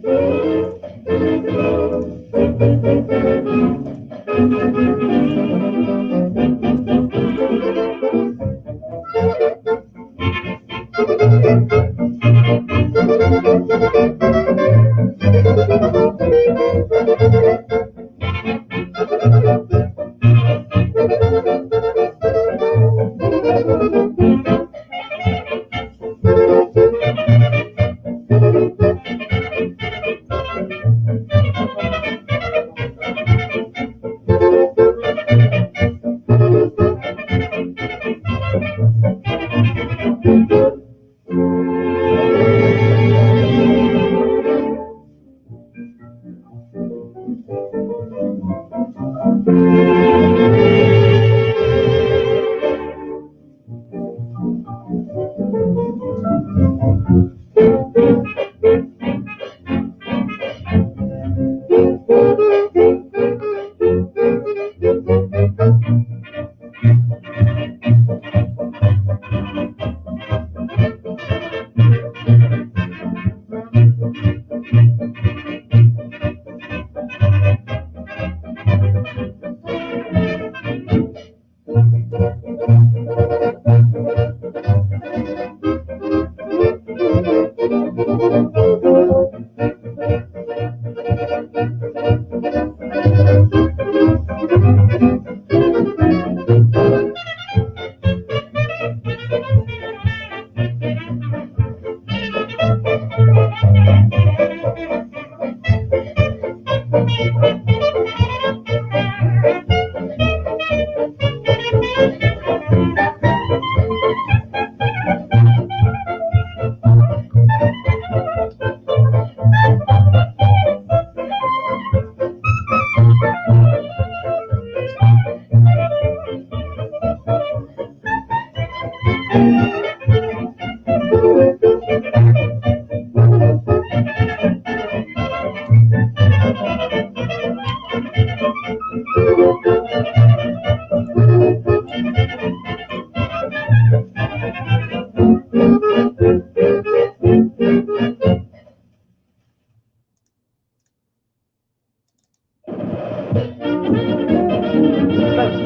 The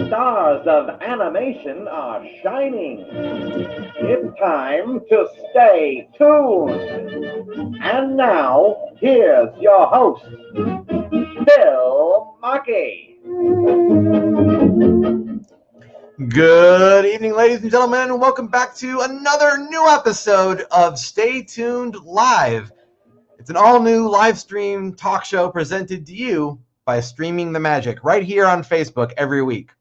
stars of animation are shining. It's time to stay tuned. And now, here's your host, Phil Machi. Good evening, ladies and gentlemen, and welcome back to another new episode of Stay Tuned Live. It's an all-new live stream talk show presented to you by Streaming the Magic right here on Facebook every week.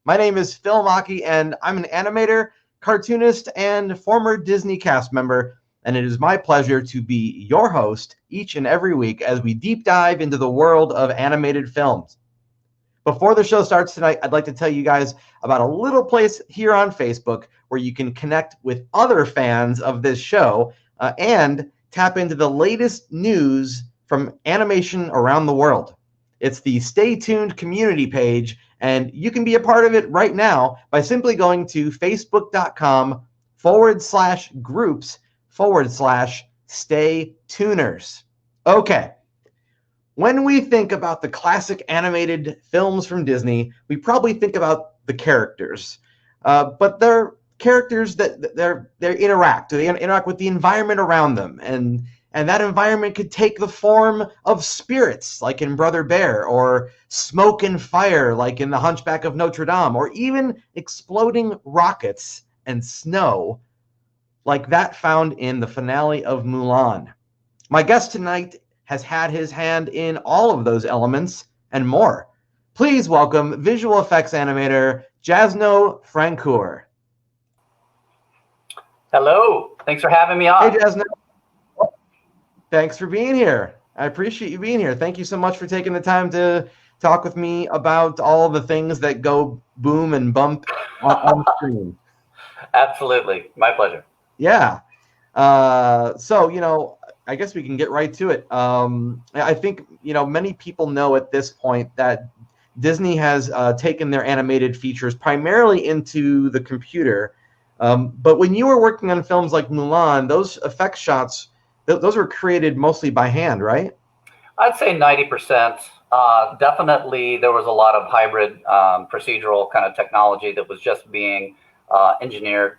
My name is Phil Machi, and I'm an animator, cartoonist, and former Disney cast member, and it is my pleasure to be your host each and every week as we deep dive into the world of animated films. Before the show starts tonight, I'd like to tell you guys about a little place here on Facebook where you can connect with other fans of this show and tap into the latest news from animation around the world. It's the Stay Tuned community page, and you can be a part of it right now by simply going to facebook.com/groups/Stay Tuners. Okay. When we think about the classic animated films from Disney, we probably think about the characters. But they're characters that they interact with the environment around them, and that environment could take the form of spirits like in Brother Bear, or smoke and fire like in The Hunchback of Notre Dame, or even exploding rockets and snow like that found in the finale of Mulan. My guest tonight has had his hand in all of those elements and more. Please welcome visual effects animator Jazno Francoeur. Hello. Thanks for having me on. Hey, Jazno. Thanks for being here. I appreciate you being here. Thank you so much for taking the time to talk with me about all the things that go boom and bump on screen. Absolutely. My pleasure. Yeah. So, I guess we can get right to it. I think, many people know at this point that Disney has taken their animated features primarily into the computer. But when you were working on films like Mulan, those effect shots, those were created mostly by hand, right? I'd say 90%. Definitely, there was a lot of hybrid procedural kind of technology that was just being engineered.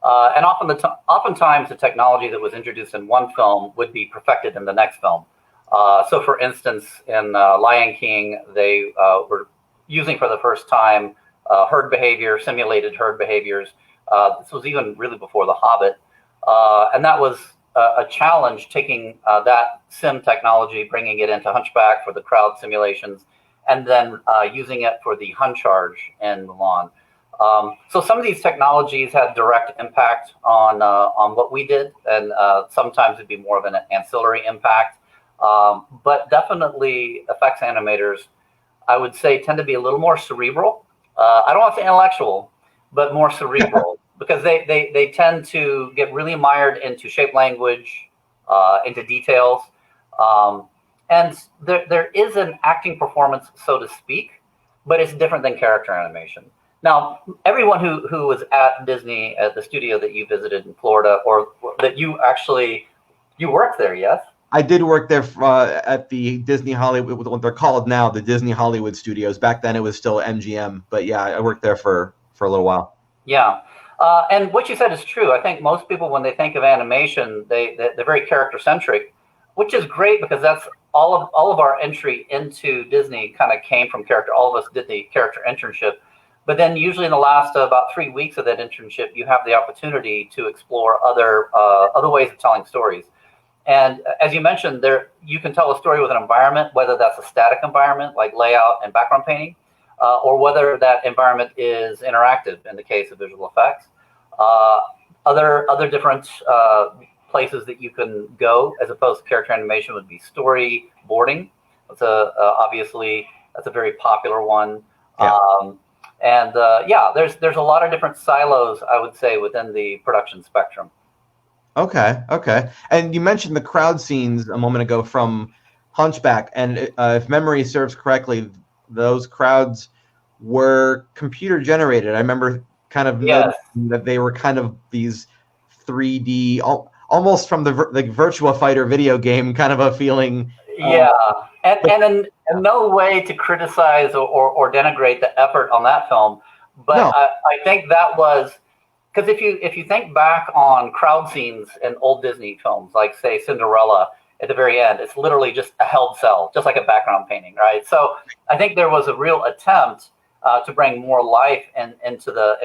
And oftentimes, the technology that was introduced in one film would be perfected in the next film. So, for instance, in Lion King, they were using for the first time herd behavior, simulated herd behaviors. This was even really before The Hobbit. And that was a challenge, taking that sim technology, bringing it into Hunchback for the crowd simulations, and then using it for the Hun charge in Mulan. So some of these technologies had direct impact on what we did, and sometimes it'd be more of an ancillary impact. But definitely, effects animators, I would say, tend to be a little more cerebral. I don't want to say intellectual, but more cerebral. Because they tend to get really mired into shape language, into details. And there is an acting performance, so to speak, but it's different than character animation. Now, everyone who was at Disney, at the studio that you visited in Florida, or that you worked there, yes? I did work there at the Disney Hollywood, what they're called now, the Disney Hollywood Studios. Back then it was still MGM, but yeah, I worked there for a little while. Yeah. And what you said is true. I think most people, when they think of animation, they're very character-centric, which is great because that's all of our entry into Disney kind of came from character. All of us did the character internship. But then usually in the last about 3 weeks of that internship, you have the opportunity to explore other ways of telling stories. And as you mentioned, you can tell a story with an environment, whether that's a static environment like layout and background painting, or whether that environment is interactive in the case of visual effects. Other different places that you can go as opposed to character animation would be storyboarding. Obviously that's a very popular one. Yeah. There's a lot of different silos, I would say, within the production spectrum. Okay. And you mentioned the crowd scenes a moment ago from Hunchback, and if memory serves correctly, those crowds were computer generated. I remember kind of noticing that they were kind of these 3D, almost from the Virtua Fighter video game kind of a feeling. Yeah, and in no way to criticize or denigrate the effort on that film, but no. I think that was because if you think back on crowd scenes in old Disney films, like say Cinderella, at the very end, it's literally just a held cell, just like a background painting, right? So I think there was a real attempt to bring more life and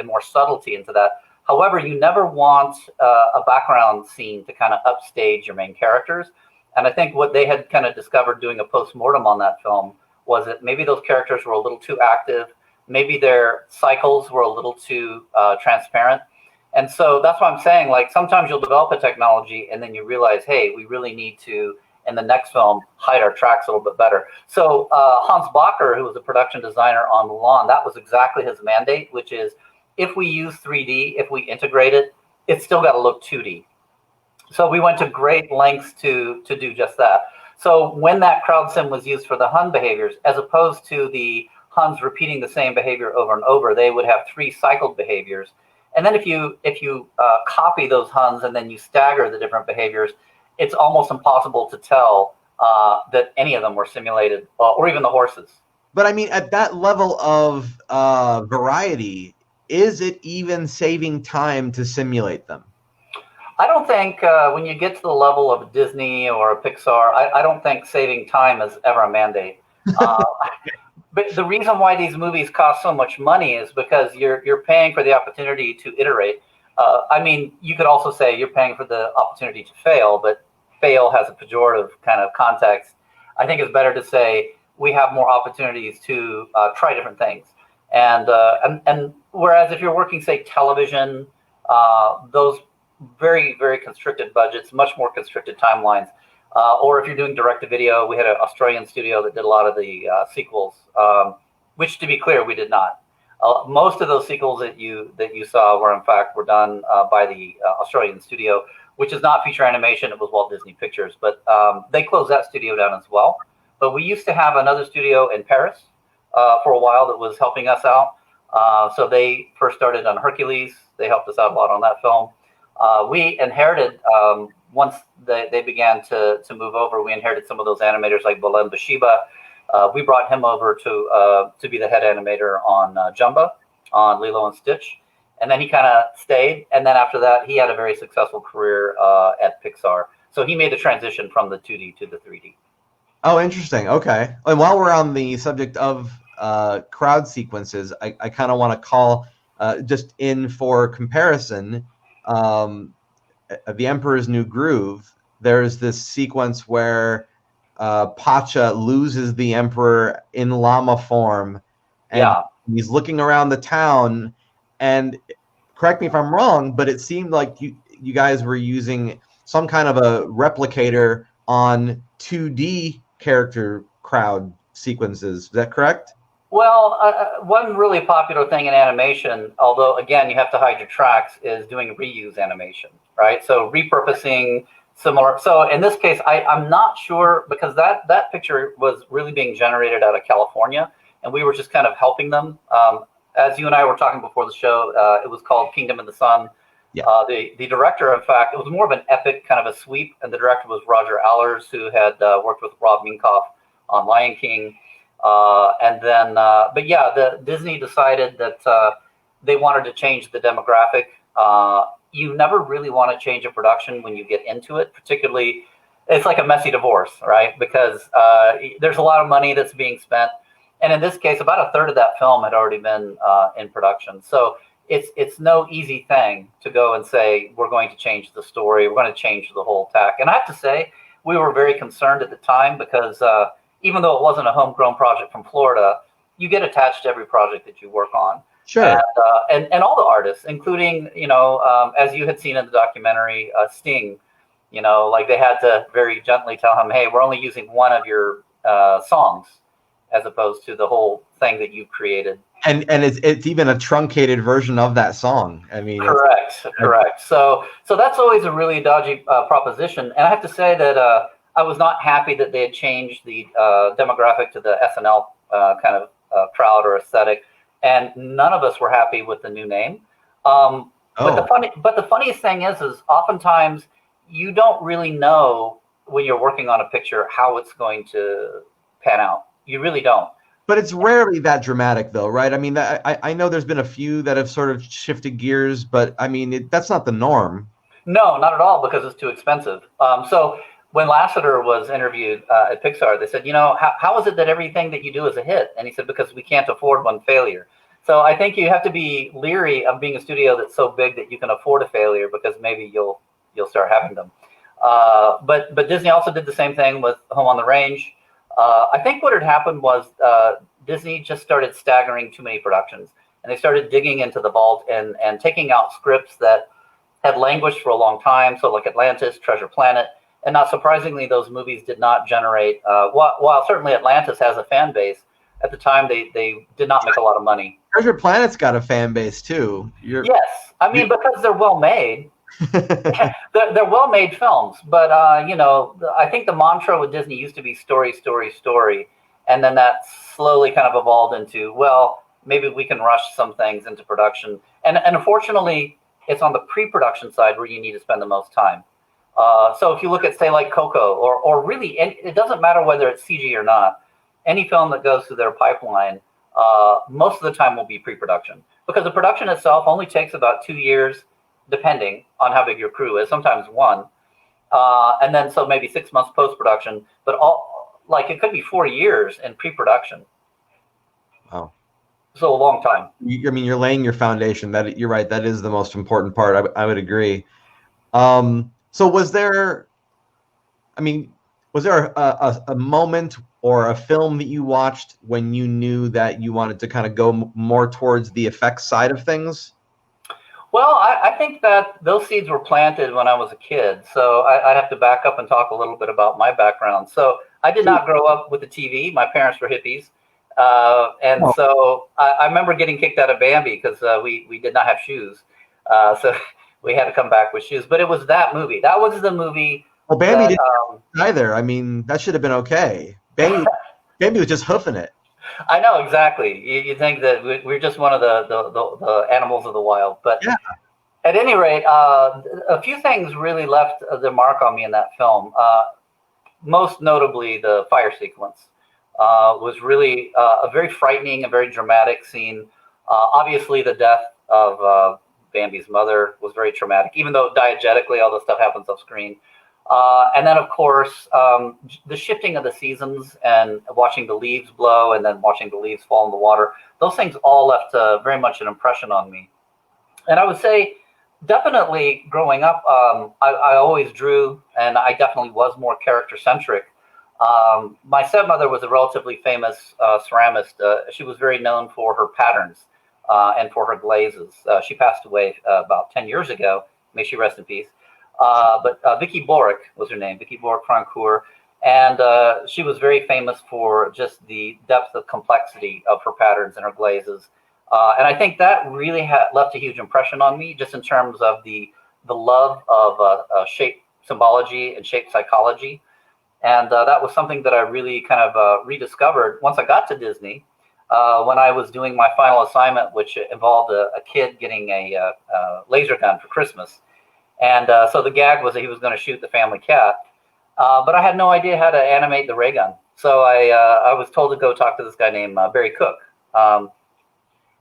more subtlety into that. However, you never want a background scene to kind of upstage your main characters. And I think what they had kind of discovered doing a post-mortem on that film was that maybe those characters were a little too active. Maybe their cycles were a little too transparent. And so that's why I'm saying, like, sometimes you'll develop a technology and then you realize, hey, we really need to, in the next film, hide our tracks a little bit better. So Hans Bacher, who was a production designer on Mulan, that was exactly his mandate, which is if we use 3D, if we integrate it, it's still got to look 2D. So we went to great lengths to do just that. So when that crowd sim was used for the Hun behaviors, as opposed to the Huns repeating the same behavior over and over, they would have 3 cycled behaviors. And then if you copy those Huns and then you stagger the different behaviors, it's almost impossible to tell that any of them were simulated, or even the horses. But I mean, at that level of variety, is it even saving time to simulate them? I don't think when you get to the level of Disney or a Pixar, I don't think saving time is ever a mandate. But the reason why these movies cost so much money is because you're paying for the opportunity to iterate. I mean, you could also say you're paying for the opportunity to fail, but fail has a pejorative kind of context. I think it's better to say we have more opportunities to try different things. And whereas if you're working, say, television, those very, very constricted budgets, much more constricted timelines. Or if you're doing direct-to-video, we had an Australian studio that did a lot of the sequels, which, to be clear, we did not. Most of those sequels that you saw were done by the Australian studio, which is not feature animation. It was Walt Disney Pictures, but they closed that studio down as well. But we used to have another studio in Paris for a while that was helping us out. So they first started on Hercules. They helped us out a lot on that film. We inherited once they began to move over, we inherited some of those animators like Belem Bashiba. We brought him over to be the head animator on Jumba, on Lilo and Stitch. And then he kind of stayed. And then after that, he had a very successful career at Pixar. So he made the transition from the 2D to the 3D. Oh, interesting. Okay. And while we're on the subject of crowd sequences, I kind of want to call just in for comparison, The Emperor's New Groove. There's this sequence where Pacha loses the Emperor in llama form, and he's looking around the town. And correct me if I'm wrong, but it seemed like you guys were using some kind of a replicator on 2D character crowd sequences. Is that correct? Well, one really popular thing in animation, although, again, you have to hide your tracks, is doing reuse animation, right? So repurposing similar. So in this case, I'm not sure, because that picture was really being generated out of California, and we were just kind of helping them. As you and I were talking before the show, it was called Kingdom in the Sun. Yeah. The director, in fact, it was more of an epic kind of a sweep, and the director was Roger Allers, who had worked with Rob Minkoff on Lion King. But yeah, Disney decided that they wanted to change the demographic. You never really want to change a production when you get into it, particularly, it's like a messy divorce, right? Because there's a lot of money that's being spent. And in this case, about a third of that film had already been in production. So it's no easy thing to go and say, we're going to change the story, we're going to change the whole tack. And I have to say, we were very concerned at the time because even though it wasn't a homegrown project from Florida, you get attached to every project that you work on. Sure. And all the artists, including, as you had seen in the documentary, Sting, like they had to very gently tell him, hey, we're only using one of your songs, as opposed to the whole thing that you've created. And it's even a truncated version of that song. I mean, correct. So that's always a really dodgy proposition. And I have to say that I was not happy that they had changed the demographic to the SNL kind of crowd or aesthetic, and none of us were happy with the new name. But the funniest thing is oftentimes you don't really know when you're working on a picture how it's going to pan out. You really don't. But it's rarely that dramatic, though, right? I mean, I know there's been a few that have sort of shifted gears, but I mean, that's not the norm. No, not at all, because it's too expensive. So when Lasseter was interviewed at Pixar, they said, how is it that everything that you do is a hit? And he said, because we can't afford one failure. So I think you have to be leery of being a studio that's so big that you can afford a failure, because maybe you'll start having them. But Disney also did the same thing with Home on the Range. I think what had happened was Disney just started staggering too many productions, and they started digging into the vault and taking out scripts that had languished for a long time. So like Atlantis, Treasure Planet, and not surprisingly, those movies did not generate, while certainly Atlantis has a fan base, at the time they did not make a lot of money. Treasure Planet's got a fan base too. Yes, I mean, because they're well made. They're well-made films, but I think the mantra with Disney used to be story, story, story, and then that slowly kind of evolved into, well, maybe we can rush some things into production, and unfortunately, it's on the pre-production side where you need to spend the most time. So if you look at, say, like Coco, or really, it doesn't matter whether it's CG or not, any film that goes through their pipeline, most of the time will be pre-production, because the production itself only takes about 2 years, depending on how big your crew is, sometimes one. And then so maybe 6 months post-production, but it could be 4 years in pre-production. Wow. So a long time. I mean, you're laying your foundation. You're right. That is the most important part. I would agree. So was there a moment or a film that you watched when you knew that you wanted to kind of go more towards the effects side of things? Well, I think that those seeds were planted when I was a kid. So I'd have to back up and talk a little bit about my background. So I did not grow up with the TV. My parents were hippies. So I remember getting kicked out of Bambi because we did not have shoes. So we had to come back with shoes. But it was that movie. That was the movie. Well, Bambi didn't either. I mean, that should have been okay. Bambi was just hoofing it. I know, exactly. You think that we're just one of the animals of the wild, but yeah. At any rate, a few things really left their mark on me in that film. Most notably, the fire sequence was really a very frightening and very dramatic scene. Obviously, the death of Bambi's mother was very traumatic, even though diegetically all this stuff happens off screen. And then, of course, the shifting of the seasons and watching the leaves blow and then watching the leaves fall in the water, those things all left very much an impression on me. And I would say, definitely growing up, I always drew, and I definitely was more character-centric. My stepmother was a relatively famous ceramist. She was very known for her patterns and for her glazes. She passed away about 10 years ago. May she rest in peace. But Vicky Borick was her name, Vicky Borick Francoeur. And she was very famous for just the depth of complexity of her patterns and her glazes. And I think that really left a huge impression on me, just in terms of the love of shape symbology and shape psychology. And that was something that I really kind of rediscovered once I got to Disney, when I was doing my final assignment, which involved a kid getting a laser gun for Christmas. And so the gag was that he was going to shoot the family cat. But I had no idea how to animate the ray gun. So I was told to go talk to this guy named Barry Cook.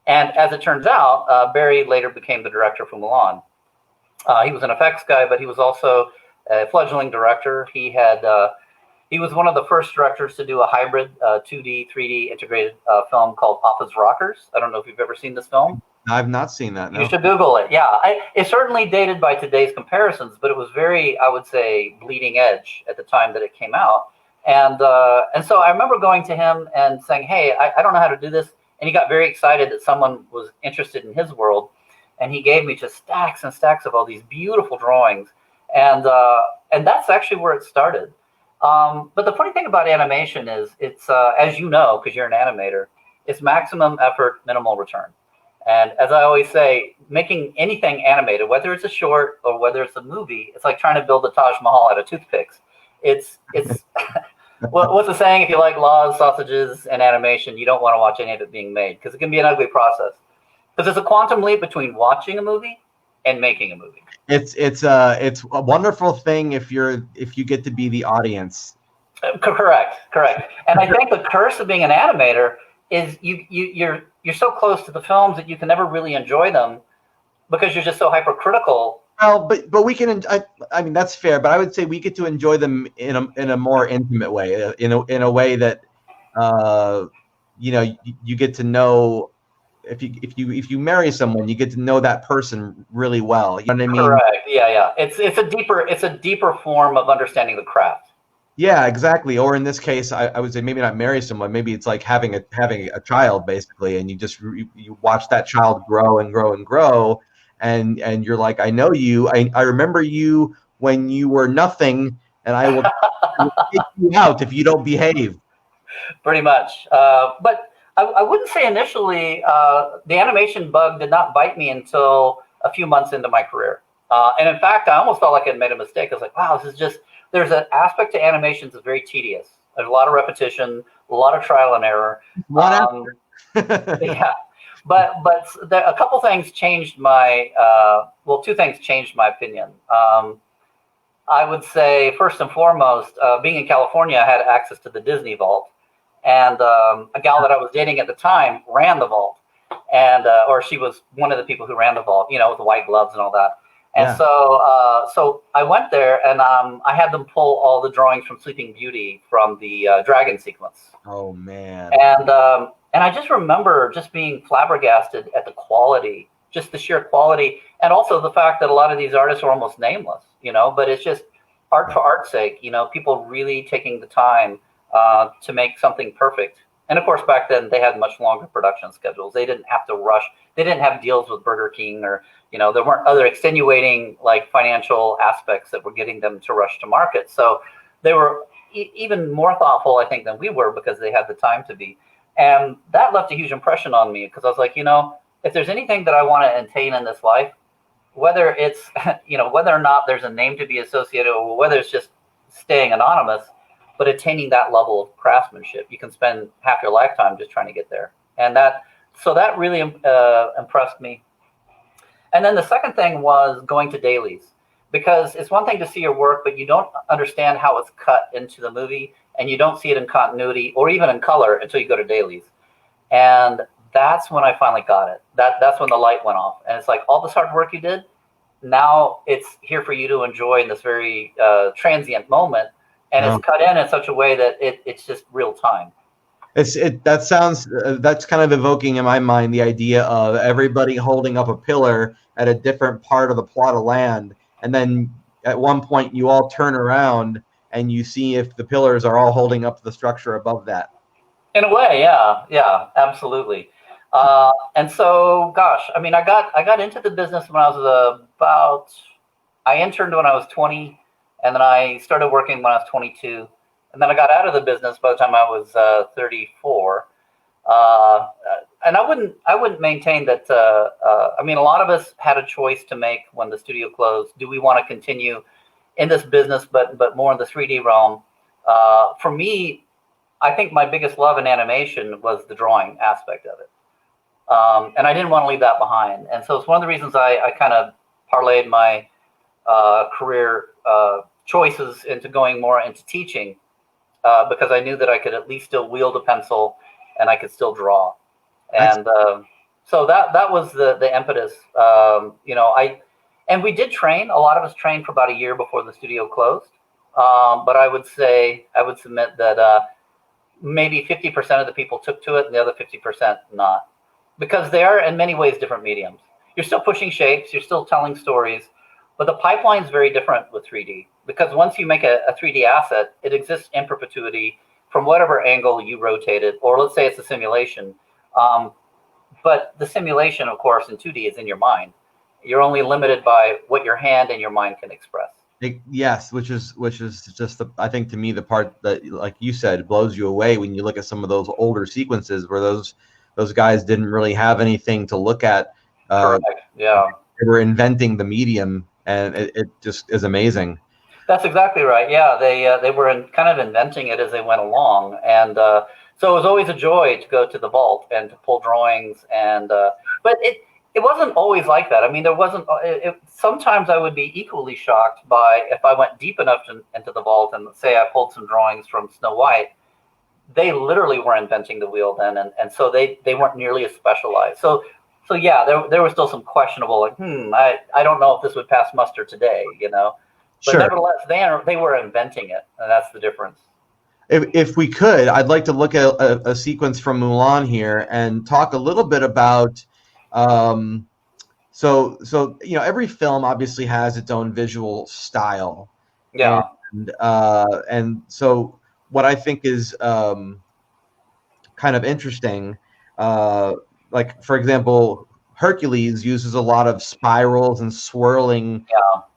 And as it turns out, Barry later became the director for Mulan. He was an effects guy, but he was also a fledgling director. He was one of the first directors to do a hybrid 2D, 3D integrated film called Papa's Rockers. I don't know if you've ever seen this film. I've not seen that. No. You should Google it. Yeah, it's certainly dated by today's comparisons, but it was very, I would say, bleeding edge at the time that it came out. And so I remember going to him and saying, "Hey, I don't know how to do this." And he got very excited that someone was interested in his world. And he gave me just stacks and stacks of all these beautiful drawings. And that's actually where it started. But the funny thing about animation is it's, as you know, because you're an animator, it's maximum effort, minimal return. And as I always say, making anything animated, whether it's a short or whether it's a movie, it's like trying to build the Taj Mahal out of toothpicks. It's what's the saying? If you like laws, sausages, and animation, you don't want to watch any of it being made, because it can be an ugly process. Because there's a quantum leap between watching a movie and making a movie. It's a wonderful thing if you get to be the audience. Correct. And I think the curse of being an animator is you're so close to the films that you can never really enjoy them because you're just so hypercritical. Well, but we can. I mean, that's fair. But I would say we get to enjoy them in a more intimate way, in a way that, you get to know. If you marry someone, you get to know that person really well. You know what I mean? Correct. Yeah. It's a deeper form of understanding the craft. Yeah, exactly. Or in this case, I would say maybe not marry someone. Maybe it's like having a child, basically, and you watch that child grow and grow and grow, and you're like, I know you. I remember you when you were nothing, and I will kick you out if you don't behave. Pretty much. But I wouldn't say initially the animation bug did not bite me until a few months into my career. And in fact, I almost felt like I had made a mistake. I was like, wow, this is just. There's an aspect to animations that's very tedious. There's a lot of repetition, a lot of trial and error. Yeah, but a couple things changed my. Two things changed my opinion. I would say first and foremost, being in California, I had access to the Disney Vault, and a gal that I was dating at the time ran the vault, and or she was one of the people who ran the vault, with the white gloves and all that. And so I went there, and I had them pull all the drawings from Sleeping Beauty from the dragon sequence. Oh man! And I just remember just being flabbergasted at the quality, just the sheer quality, and also the fact that a lot of these artists are almost nameless, But it's just art for art's sake, People really taking the time to make something perfect. And of course, back then they had much longer production schedules. They didn't have to rush. They didn't have deals with Burger King, or there weren't other extenuating financial aspects that were getting them to rush to market. So they were even more thoughtful, I think, than we were, because they had the time to be. And that left a huge impression on me, because I was like, if there's anything that I want to attain in this life, whether it's whether or not there's a name to be associated, or whether it's just staying anonymous, but attaining that level of craftsmanship, you can spend half your lifetime just trying to get there. And that really impressed me. And then the second thing was going to dailies, because it's one thing to see your work, but you don't understand how it's cut into the movie, and you don't see it in continuity or even in color until you go to dailies. And that's when I finally got it. That's when the light went off. And it's like, all this hard work you did, now it's here for you to enjoy in this very transient moment. And it's cut in such a way that it's just real time. That sounds that's kind of evoking in my mind the idea of everybody holding up a pillar at a different part of the plot of land, and then at one point you all turn around and you see if the pillars are all holding up the structure above that. In a way, yeah, absolutely. And so, gosh, I mean, I got into the business when I was I interned when I was 20, and then I started working when I was 22. And then I got out of the business by the time I was 34. And I wouldn't maintain that. I mean, a lot of us had a choice to make when the studio closed. Do we want to continue in this business, but more in the 3D realm? For me, I think my biggest love in animation was the drawing aspect of it. And I didn't want to leave that behind. And so it's one of the reasons I kind of parlayed my career choices into going more into teaching. Because I knew that I could at least still wield a pencil and I could still draw. And so that was the impetus. And we did train. A lot of us trained for about a year before the studio closed. But I would submit that maybe 50% of the people took to it and the other 50% not. Because they are in many ways different mediums. You're still pushing shapes, you're still telling stories, but the pipeline is very different with 3D. Because once you make a 3D asset, it exists in perpetuity from whatever angle you rotate it, or let's say it's a simulation. But the simulation, of course, in 2D is in your mind. You're only limited by what your hand and your mind can express. Yes, which is just I think to me the part that, like you said, blows you away when you look at some of those older sequences where those guys didn't really have anything to look at. Correct. Yeah. They were inventing the medium, and it just is amazing. That's exactly right. Yeah, they were kind of inventing it as they went along, and so it was always a joy to go to the vault and to pull drawings. And but it wasn't always like that. I mean, there wasn't. Sometimes I would be equally shocked by if I went deep enough into the vault and say I pulled some drawings from Snow White. They literally were inventing the wheel then, and so they weren't nearly as specialized. So yeah, there was still some questionable, like, I don't know if this would pass muster today, But sure. Nevertheless, they were inventing it, and that's the difference. If we could, I'd like to look at a sequence from Mulan here and talk a little bit about. So every film obviously has its own visual style. Yeah. And so what I think is kind of interesting, like for example, Hercules uses a lot of spirals and swirling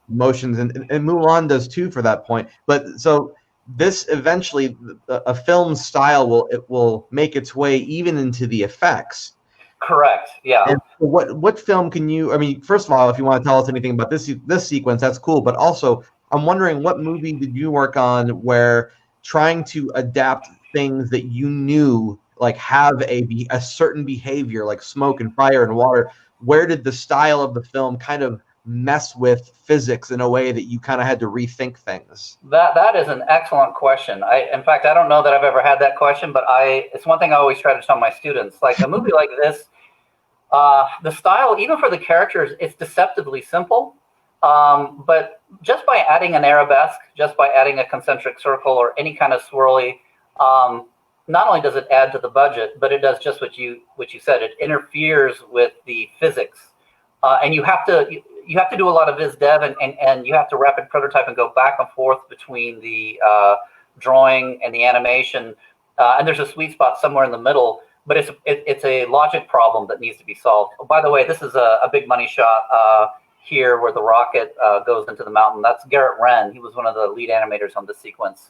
motions, and Mulan does too for that point. But so this eventually, a film's style will make its way even into the effects. Correct. Yeah. And what film can you? I mean, first of all, if you want to tell us anything about this sequence, that's cool. But also, I'm wondering, what movie did you work on where trying to adapt things that you knew like have a certain behavior, like smoke and fire and water? Where did the style of the film kind of mess with physics in a way that you kind of had to rethink things? That is an excellent question. In fact, I don't know that I've ever had that question, but it's one thing I always try to tell my students. Like a movie like this, the style, even for the characters, it's deceptively simple. But just by adding an arabesque, just by adding a concentric circle or any kind of swirly, not only does it add to the budget, but it does just what you said. It interferes with the physics, and you have to do a lot of viz dev, and you have to rapid prototype and go back and forth between the drawing and the animation, and there's a sweet spot somewhere in the middle. But it's a logic problem that needs to be solved. Oh, by the way, this is a big money shot here where the rocket goes into the mountain. That's Garrett Wren. He was one of the lead animators on this sequence.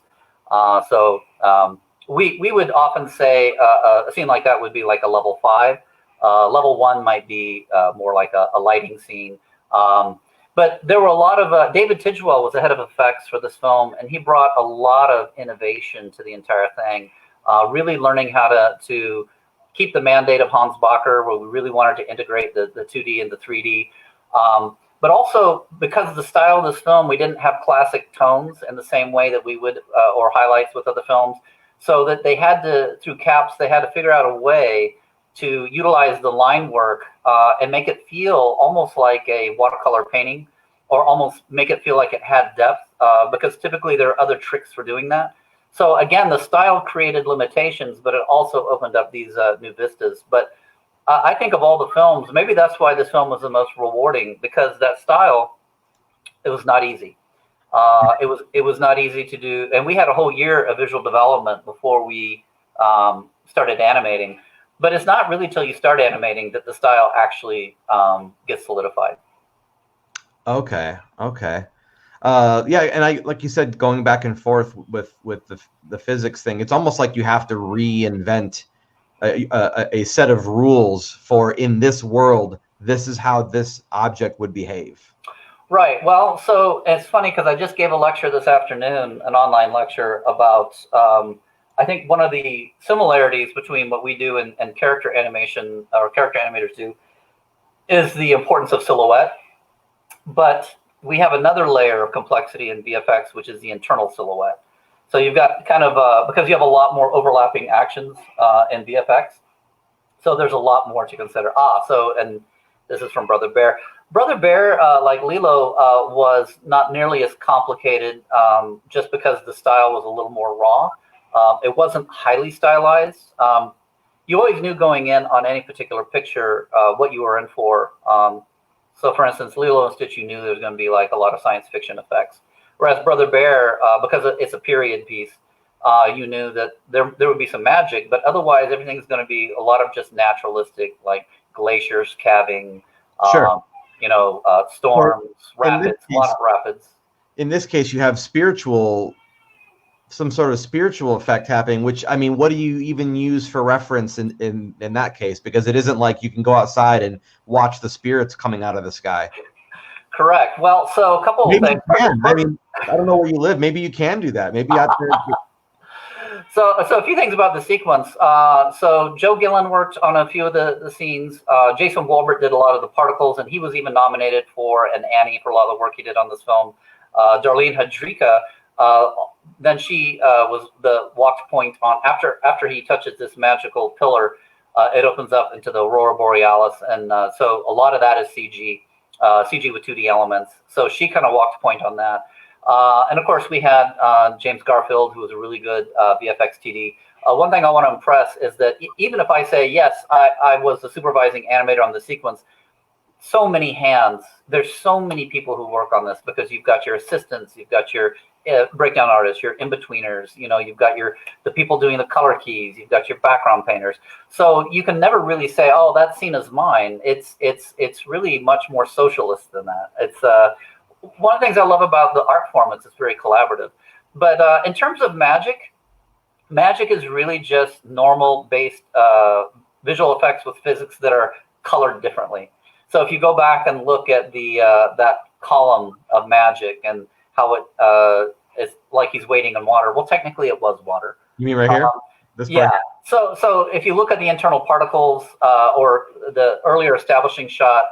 We would often say a scene like that would be like a level 5. Level 1 might be more like a lighting scene. But there were a lot of David Tidgwell was the head of effects for this film, and he brought a lot of innovation to the entire thing. Really learning how to keep the mandate of Hans Bacher, where we really wanted to integrate the 2D and the 3D. But also, because of the style of this film, we didn't have classic tones in the same way that we would, or highlights with other films. So that they had to, through caps, they had to figure out a way to utilize the line work and make it feel almost like a watercolor painting, or almost make it feel like it had depth, because typically there are other tricks for doing that. So again, the style created limitations, but it also opened up these new vistas. But I think of all the films, maybe that's why this film was the most rewarding, because that style, it was not easy. It was not easy to do, and we had a whole year of visual development before we started animating. But it's not really till you start animating that the style actually gets solidified. Okay. Yeah, and I, like you said, going back and forth with the physics thing, it's almost like you have to reinvent a set of rules for, in this world, this is how this object would behave. Right. Well, so it's funny because I just gave a lecture this afternoon, an online lecture about, I think one of the similarities between what we do and character animation, or character animators do, is the importance of silhouette. But we have another layer of complexity in VFX, which is the internal silhouette. So you've got kind of, because you have a lot more overlapping actions in VFX, so there's a lot more to consider. And this is from Brother Bear. Brother Bear, like Lilo, was not nearly as complicated, just because the style was a little more raw. It wasn't highly stylized. You always knew going in on any particular picture what you were in for. So for instance, Lilo and Stitch, you knew there was going to be like a lot of science fiction effects. Whereas Brother Bear, because it's a period piece, you knew that there would be some magic, but otherwise everything's going to be a lot of just naturalistic, like glaciers calving, Sure. storms, rapids, a lot of rapids. In this case, you have some sort of spiritual effect happening, which, I mean, what do you even use for reference in that case? Because it isn't like you can go outside and watch the spirits coming out of the sky. Correct. Well, so a couple of things. I mean, I don't know where you live. Maybe you can do that. Maybe out there. So a few things about the sequence. So Joe Gillen worked on a few of the scenes. Jason Walbert did a lot of the particles, and he was even nominated for an Annie for a lot of the work he did on this film. Darlene Hadrika, then she was the walk point on after he touches this magical pillar. It opens up into the Aurora Borealis, and so a lot of that is CG. CG with 2D elements. So she kind of walked point on that. And of course, we had James Garfield, who was a really good VFX TD. One thing I want to impress is that even if I say, yes, I was the supervising animator on the sequence, so many hands, there's so many people who work on this, because you've got your assistants, you've got your breakdown artists, your in-betweeners, you've got the people doing the color keys, you've got your background painters. So you can never really say, oh, that scene is mine. It's really much more socialist than that. It's one of the things I love about the art form is it's very collaborative. But in terms of magic is really just normal based visual effects with physics that are colored differently. So if you go back and look at that column of magic and how it is like he's wading in water. Well, technically it was water. You mean right here? This yeah. part? So if you look at the internal particles or the earlier establishing shot,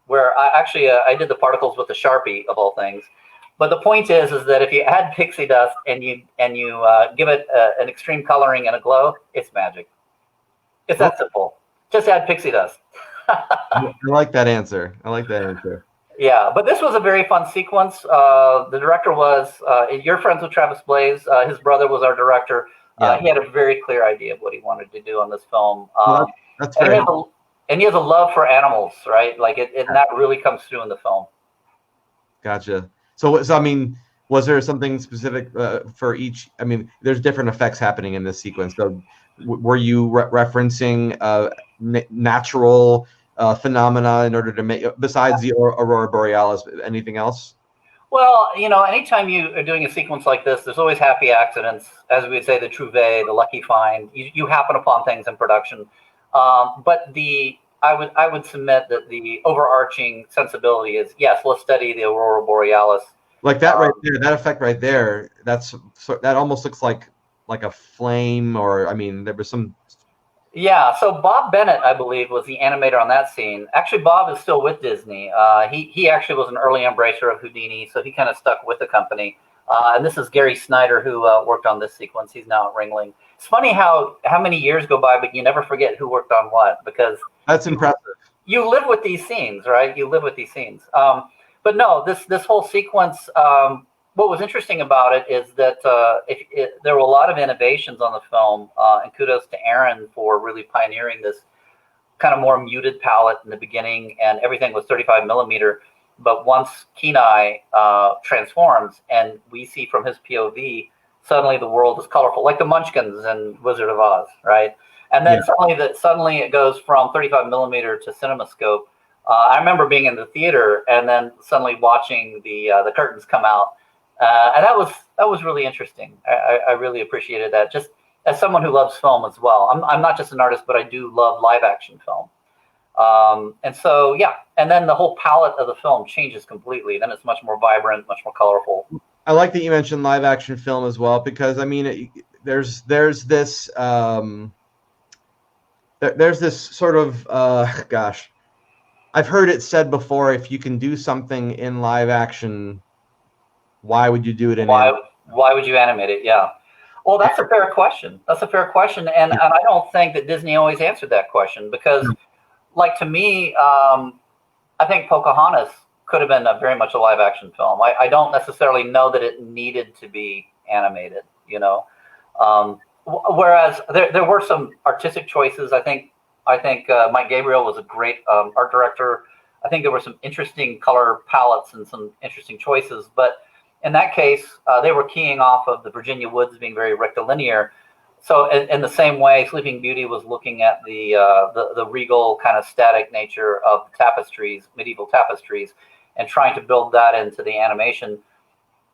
where I did the particles with the Sharpie of all things. But the point is that if you add pixie dust and you give it an extreme coloring and a glow, it's magic. It's that simple. Just add pixie dust. I like that answer. Yeah, but this was a very fun sequence. The director was, you're friends with Travis Blaze. His brother was our director. Yeah. He had a very clear idea of what he wanted to do on this film. That's very and he has a love for animals, right? Like and that really comes through in the film. Gotcha. So I mean, was there something specific for each? I mean, there's different effects happening in this sequence. So were you referencing natural phenomena in order to make, besides the Aurora Borealis, anything else? Well, anytime you are doing a sequence like this, there's always happy accidents, as we would say, the trouvé, the lucky find. You happen upon things in production. But I would submit that the overarching sensibility is, yes, let's study the Aurora Borealis. Like that right there, that effect right there, that almost looks like a flame, or I mean, there was some. Yeah, so Bob Bennett, I believe, was the animator on that scene. Actually, Bob is still with Disney. He actually was an early embracer of Houdini, so he kind of stuck with the company. And this is Gary Snyder, who worked on this sequence. He's now at Ringling. It's funny how many years go by, but you never forget who worked on what, because that's impressive. You live with these scenes, right? You live with these scenes. But no, this whole sequence. What was interesting about it is that there were a lot of innovations on the film, and kudos to Aaron for really pioneering this kind of more muted palette in the beginning, and everything was 35 millimeter. But once Kenai transforms, and we see from his POV, suddenly the world is colorful, like the Munchkins and Wizard of Oz, right? And then suddenly it goes from 35 millimeter to CinemaScope. I remember being in the theater and then suddenly watching the curtains come out. And that was really interesting. I really appreciated that. Just as someone who loves film as well. I'm not just an artist, but I do love live action film. And so, yeah. And then the whole palette of the film changes completely. Then it's much more vibrant, much more colorful. I like that you mentioned live action film as well, because I mean, there's this sort of gosh, I've heard it said before, if you can do something in live action, why would you do it in animation? Why would you animate it? Yeah. Well, that's a fair question. And I don't think that Disney always answered that question, because, like, to me, I think Pocahontas could have been very much a live action film. I don't necessarily know that it needed to be animated, you know. Whereas there were some artistic choices. I think Mike Gabriel was a great art director. I think there were some interesting color palettes and some interesting choices. But in that case, they were keying off of the Virginia woods being very rectilinear. So in the same way, Sleeping Beauty was looking at the regal kind of static nature of tapestries, medieval tapestries, and trying to build that into the animation.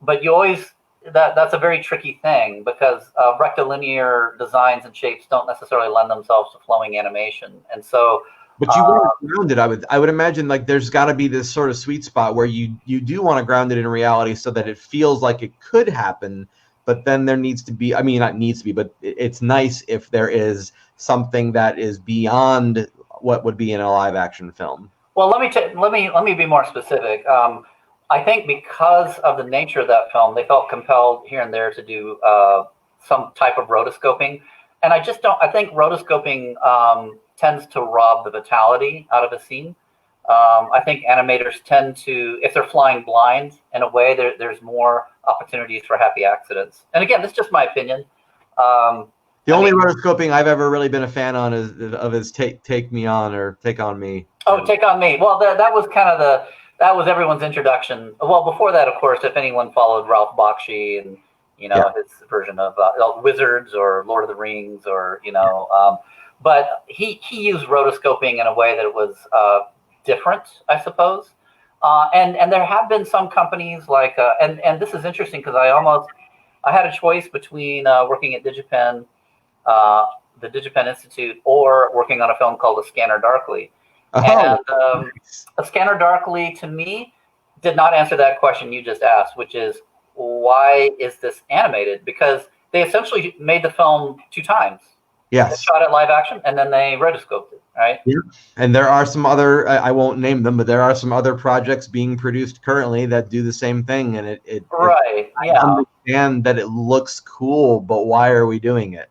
But you always... That's a very tricky thing, because rectilinear designs and shapes don't necessarily lend themselves to flowing animation, and so. But you want to ground it. I would imagine, like, there's got to be this sort of sweet spot where you do want to ground it in reality so that it feels like it could happen, but then there needs to be. I mean, not needs to be, but it's nice if there is something that is beyond what would be in a live action film. Well, let me be more specific. I think because of the nature of that film, they felt compelled here and there to do some type of rotoscoping. And I think rotoscoping tends to rob the vitality out of a scene. I think animators tend to, if they're flying blind, in a way, there's more opportunities for happy accidents. And again, this is just my opinion. The only rotoscoping I've ever really been a fan is Take Me On or Take On Me. Oh, Take On Me. Well, that was kind of that was everyone's introduction. Well, before that, of course, if anyone followed Ralph Bakshi and, you know, his version of Wizards or Lord of the Rings, or, you know, but he used rotoscoping in a way that was different, I suppose. And there have been some companies like, and this is interesting because I had a choice between working at DigiPen, the DigiPen Institute, or working on a film called A Scanner Darkly. And A Scanner Darkly, to me, did not answer that question you just asked, which is, why is this animated? Because they essentially made the film 2 times. Yes. They shot it live action, and then they rotoscoped it, right? Yeah. And there are some other, I won't name them, but there are some other projects being produced currently that do the same thing. And I understand that it looks cool, but why are we doing it?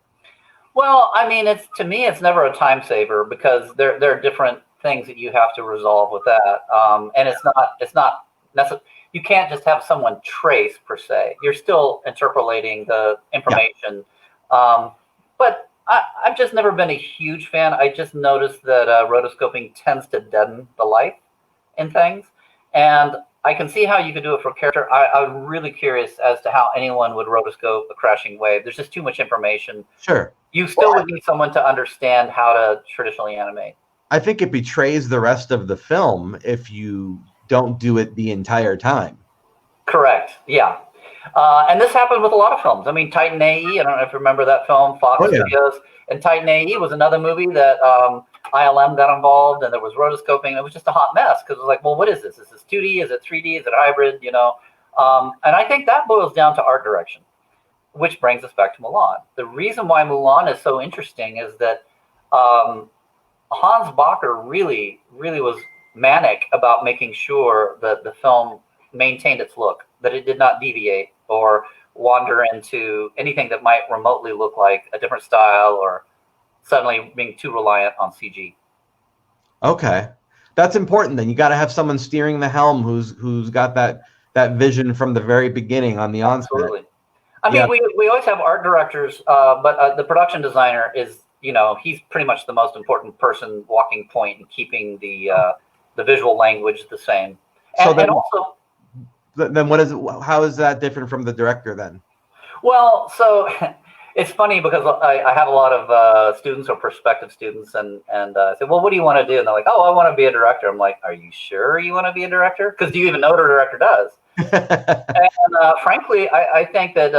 Well, I mean, to me, it's never a time saver, because there are different things that you have to resolve with that, and it's not necessary. You can't just have someone trace per se. You're still interpolating the information. But I've just never been a huge fan. I just noticed that rotoscoping tends to deaden the life in things, and I can see how you could do it for character. I'm really curious as to how anyone would rotoscope a crashing wave. There's just too much information. Sure. You still would need someone to understand how to traditionally animate. I think it betrays the rest of the film if you don't do it the entire time. Correct. Yeah. And this happened with a lot of films. I mean, Titan AE, I don't know if you remember that film, Fox Studios. And Titan AE was another movie that ILM got involved, and there was rotoscoping. It was just a hot mess, because it was like, well, what is this? Is this 2D? Is it 3D? Is it hybrid? You know? And I think that boils down to art direction, which brings us back to Mulan. The reason why Mulan is so interesting is that Hans Bacher really was manic about making sure that the film maintained its look, that it did not deviate or wander into anything that might remotely look like a different style or suddenly being too reliant on CG. Okay, that's important. Then you got to have someone steering the helm who's got that vision from the very beginning on the onset. Absolutely. I mean, we always have art directors, but the production designer is, he's pretty much the most important person, walking point, and keeping the visual language the same. And also, then how is that different from the director then? Well, so it's funny because I have a lot of students or prospective students, and I say, well, what do you want to do? And they're like, oh, I want to be a director. I'm like, are you sure you want to be a director? Because do you even know what a director does? And frankly, I think that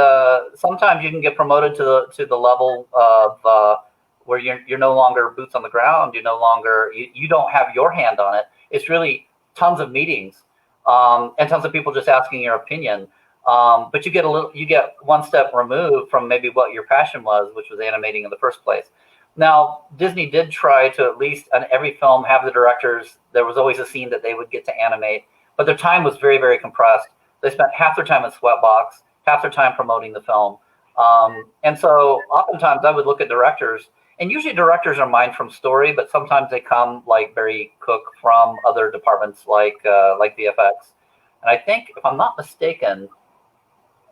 sometimes you can get promoted to the level of where you're no longer boots on the ground. You don't have your hand on it. It's really tons of meetings and tons of people just asking your opinion. But you get one step removed from maybe what your passion was, which was animating in the first place. Now, Disney did try to, at least on every film, have the directors. There was always a scene that they would get to animate, but their time was very, very compressed. They spent half their time in Sweatbox, half their time promoting the film. And so oftentimes I would look at directors, and usually directors are mined from story, but sometimes they come like Barry Cook from other departments like VFX. And I think, if I'm not mistaken,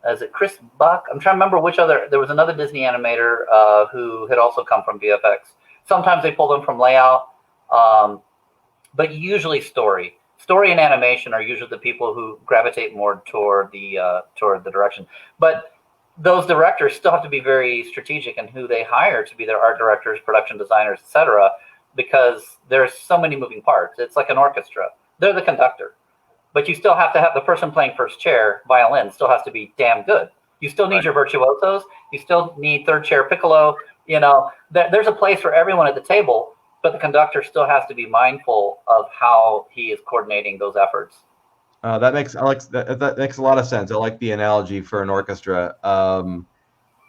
is it Chris Buck? I'm trying to remember which other. There was another Disney animator who had also come from VFX. Sometimes they pull them from layout, but usually story. Story and animation are usually the people who gravitate more toward the direction. But those directors still have to be very strategic in who they hire to be their art directors, production designers, etc., because there's so many moving parts. It's like an orchestra. They're the conductor. But you still have to have the person playing first chair, violin, still has to be damn good. You still need your virtuosos. You still need third chair piccolo. There's a place for everyone at the table, but the conductor still has to be mindful of how he is coordinating those efforts. That makes a lot of sense. I like the analogy for an orchestra.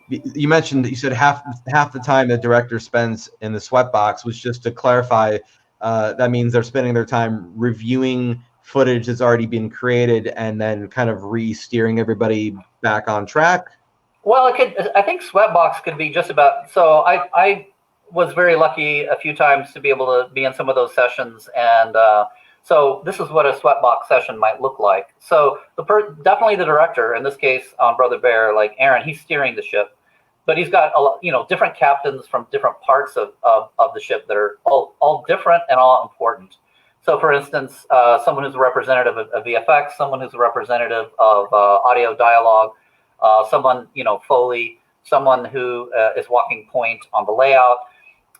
You said half the time the director spends in the Sweatbox, was just to clarify. That means they're spending their time reviewing footage that's already been created and then kind of re-steering everybody back on track? Well, I think Sweatbox could be just about. So I was very lucky a few times to be able to be in some of those sessions, and so this is what a Sweatbox session might look like. So definitely the director, in this case on Brother Bear, like Aaron, he's steering the ship, but he's got different captains from different parts of the ship that are all different and all important. So, for instance, someone who's a representative of VFX, someone who's a representative of audio dialogue, someone, Foley, someone who is walking point on the layout.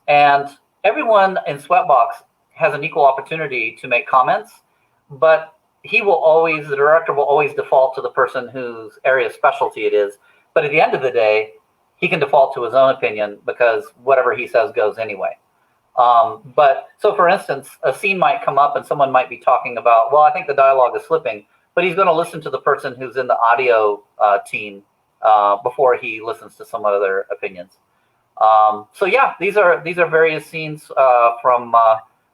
And everyone in Sweatbox has an equal opportunity to make comments, but the director will always default to the person whose area of specialty it is. But at the end of the day, he can default to his own opinion because whatever he says goes anyway. But so, for instance, a scene might come up and someone might be talking about, well, I think the dialogue is slipping, but he's going to listen to the person who's in the audio team before he listens to some other opinions. So yeah, these are various scenes from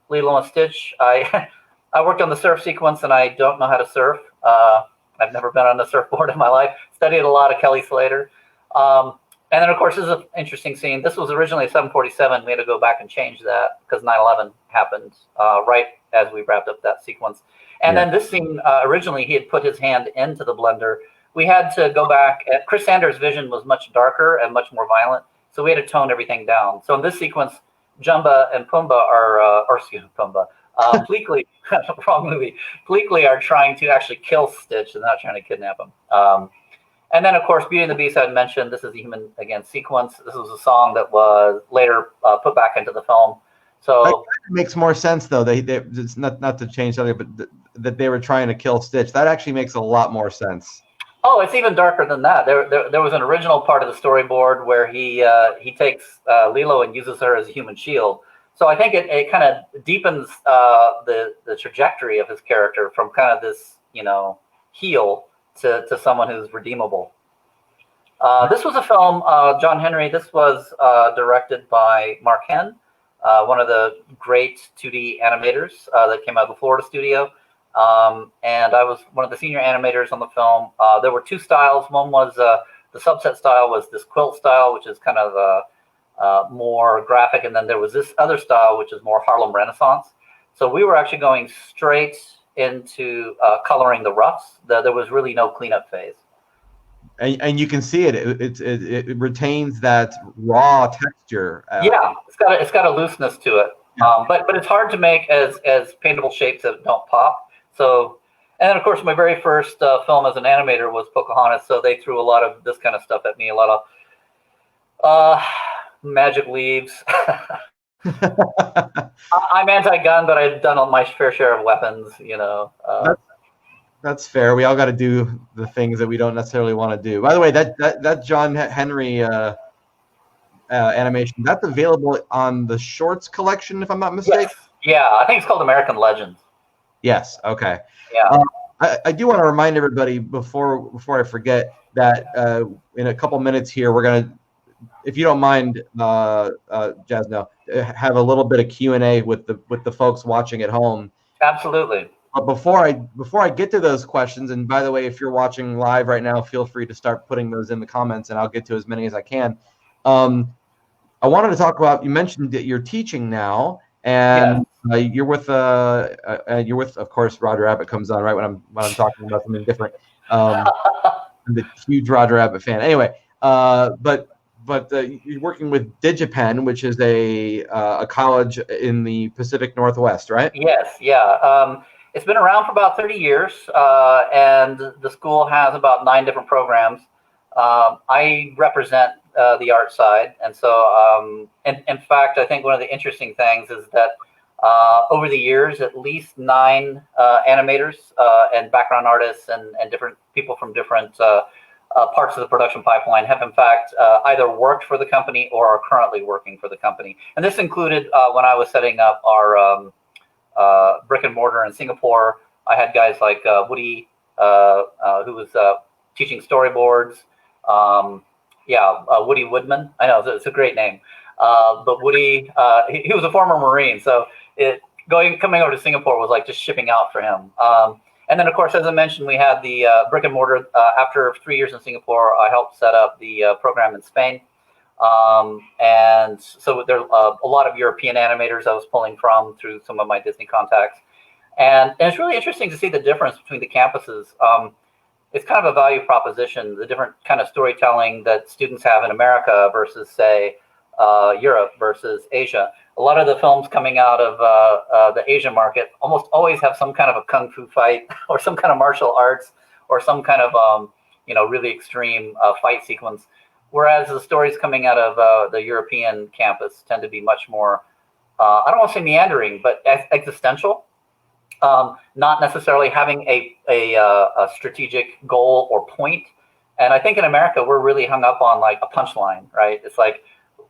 Lilo and Stitch. I worked on the surf sequence, and I don't know how to surf. I've never been on a surfboard in my life. Studied a lot of Kelly Slater. And then, of course, this is an interesting scene. This was originally a 747. We had to go back and change that because 9/11 happened right as we wrapped up that sequence. And then this scene, originally, he had put his hand into the blender. We had to go back. Chris Sanders' vision was much darker and much more violent, so we had to tone everything down. So in this sequence, Jumba and Pumbaa Pleakley, wrong movie. Pleakley are trying to actually kill Stitch and not trying to kidnap him. And then, of course, Beauty and the Beast I had mentioned. This is the Human Against sequence. This was a song that was later put back into the film. So that makes more sense, though. They it's not to change something, but that they were trying to kill Stitch. That actually makes a lot more sense. Oh, it's even darker than that. There was an original part of the storyboard where he takes Lilo and uses her as a human shield. So I think it kind of deepens the trajectory of his character from kind of this heel to someone who's redeemable. This was a film, John Henry. This was directed by Mark Henn. one of the great 2D animators that came out of the Florida studio. And I was one of the senior animators on the film. There were two styles. One was the subset style was this quilt style, which is kind of more graphic. And then there was this other style, which is more Harlem Renaissance. So we were actually going straight into coloring the roughs. There was really no cleanup phase. And you can see it. It retains that raw texture. Yeah, it's got a looseness to it. Yeah. But it's hard to make as paintable shapes that don't pop. So, and then of course my very first film as an animator was Pocahontas. So they threw a lot of this kind of stuff at me. A lot of magic leaves. I'm anti-gun, but I've done my fair share of weapons. You know. That's fair. We all got to do the things that we don't necessarily want to do. By the way, that John Henry animation, that's available on the Shorts collection, if I'm not mistaken. Yes. Yeah, I think it's called American Legends. Yes. Okay. Yeah. I do want to remind everybody before I forget that in a couple minutes here we're gonna, if you don't mind, Jazno, have a little bit of Q&A with the folks watching at home. Absolutely. But before I get to those questions, and by the way, if you're watching live right now, feel free to start putting those in the comments, and I'll get to as many as I can. I wanted to talk about, you mentioned that you're teaching now, and you're with, of course, Roger Rabbit comes on right when I'm talking about something different. I'm a huge Roger Rabbit fan. Anyway, but you're working with DigiPen, which is a college in the Pacific Northwest, right? Yes. Yeah. It's been around for about 30 years, and the school has about 9 different programs. I represent the art side, and so in fact, I think one of the interesting things is that over the years, at least 9 animators and background artists and different people from different parts of the production pipeline have in fact either worked for the company or are currently working for the company. And this included when I was setting up our brick and mortar in Singapore. I had guys like Woody, who was teaching storyboards. Woody Woodman. I know it's a great name, but Woody, he was a former Marine, so coming over to Singapore was like just shipping out for him. And then, of course, as I mentioned, we had the brick and mortar. After 3 years in Singapore, I helped set up the program in Spain. And so there are a lot of European animators I was pulling from through some of my Disney contacts. And it's really interesting to see the difference between the campuses. It's kind of a value proposition, the different kind of storytelling that students have in America versus, say, Europe versus Asia. A lot of the films coming out of the Asian market almost always have some kind of a kung fu fight or some kind of martial arts or some kind of, really extreme fight sequence. Whereas the stories coming out of the European campus tend to be much more, I don't want to say meandering, but existential. Not necessarily having a strategic goal or point. And I think in America, we're really hung up on like a punchline, right? It's like,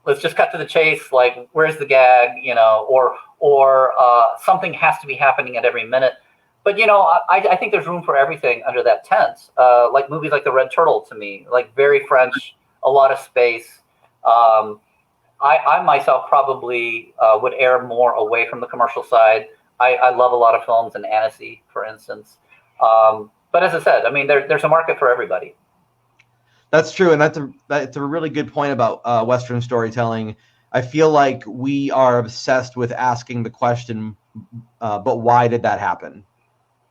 let's just cut to the chase. Like, where's the gag, or something has to be happening at every minute. But, I think there's room for everything under that tent. Like movies like The Red Turtle, to me, like very French, a lot of space. I myself probably would err more away from the commercial side. I love a lot of films in Annecy, for instance. But as I said, I mean, there's a market for everybody. That's true, and that's a really good point about Western storytelling. I feel like we are obsessed with asking the question, but why did that happen?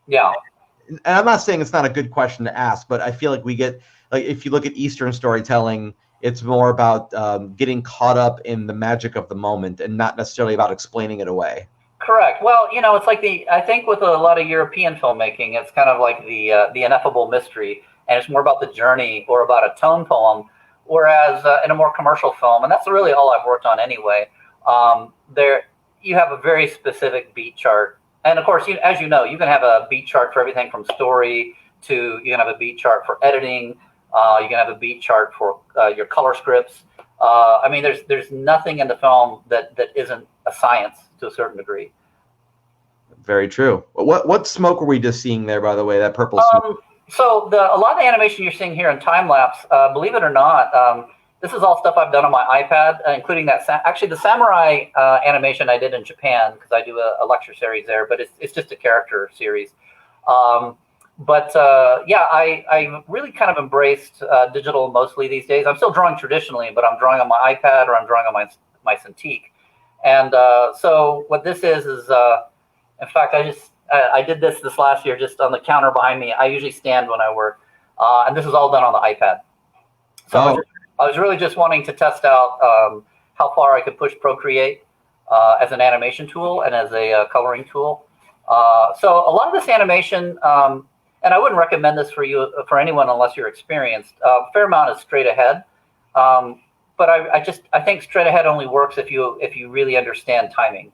Yeah. And I'm not saying it's not a good question to ask, but I feel like we get, like, if you look at Eastern storytelling, it's more about getting caught up in the magic of the moment and not necessarily about explaining it away. Correct. Well, it's like I think with a lot of European filmmaking, it's kind of like the ineffable mystery, and it's more about the journey or about a tone poem. Whereas in a more commercial film, and that's really all I've worked on anyway, there you have a very specific beat chart. And of course, as you know, you can have a beat chart for everything from story to you can have a beat chart for editing. You can have a beat chart for your color scripts. I mean, there's nothing in the film that isn't a science to a certain degree. Very true. What smoke were we just seeing there, by the way? That purple smoke. So a lot of the animation you're seeing here in time lapse, believe it or not, this is all stuff I've done on my iPad, including that. Actually, the samurai animation I did in Japan, because I do a lecture series there, but it's just a character series. Yeah, I really kind of embraced digital mostly these days. I'm still drawing traditionally, but I'm drawing on my iPad or I'm drawing on my Cintiq. And so what this is in fact, I did this last year just on the counter behind me. I usually stand when I work, and this is all done on the iPad. So I was really just wanting to test out how far I could push Procreate as an animation tool and as a coloring tool. So a lot of this animation, and I wouldn't recommend this for anyone unless you're experienced. A fair amount is straight ahead, but I think straight ahead only works if you really understand timing.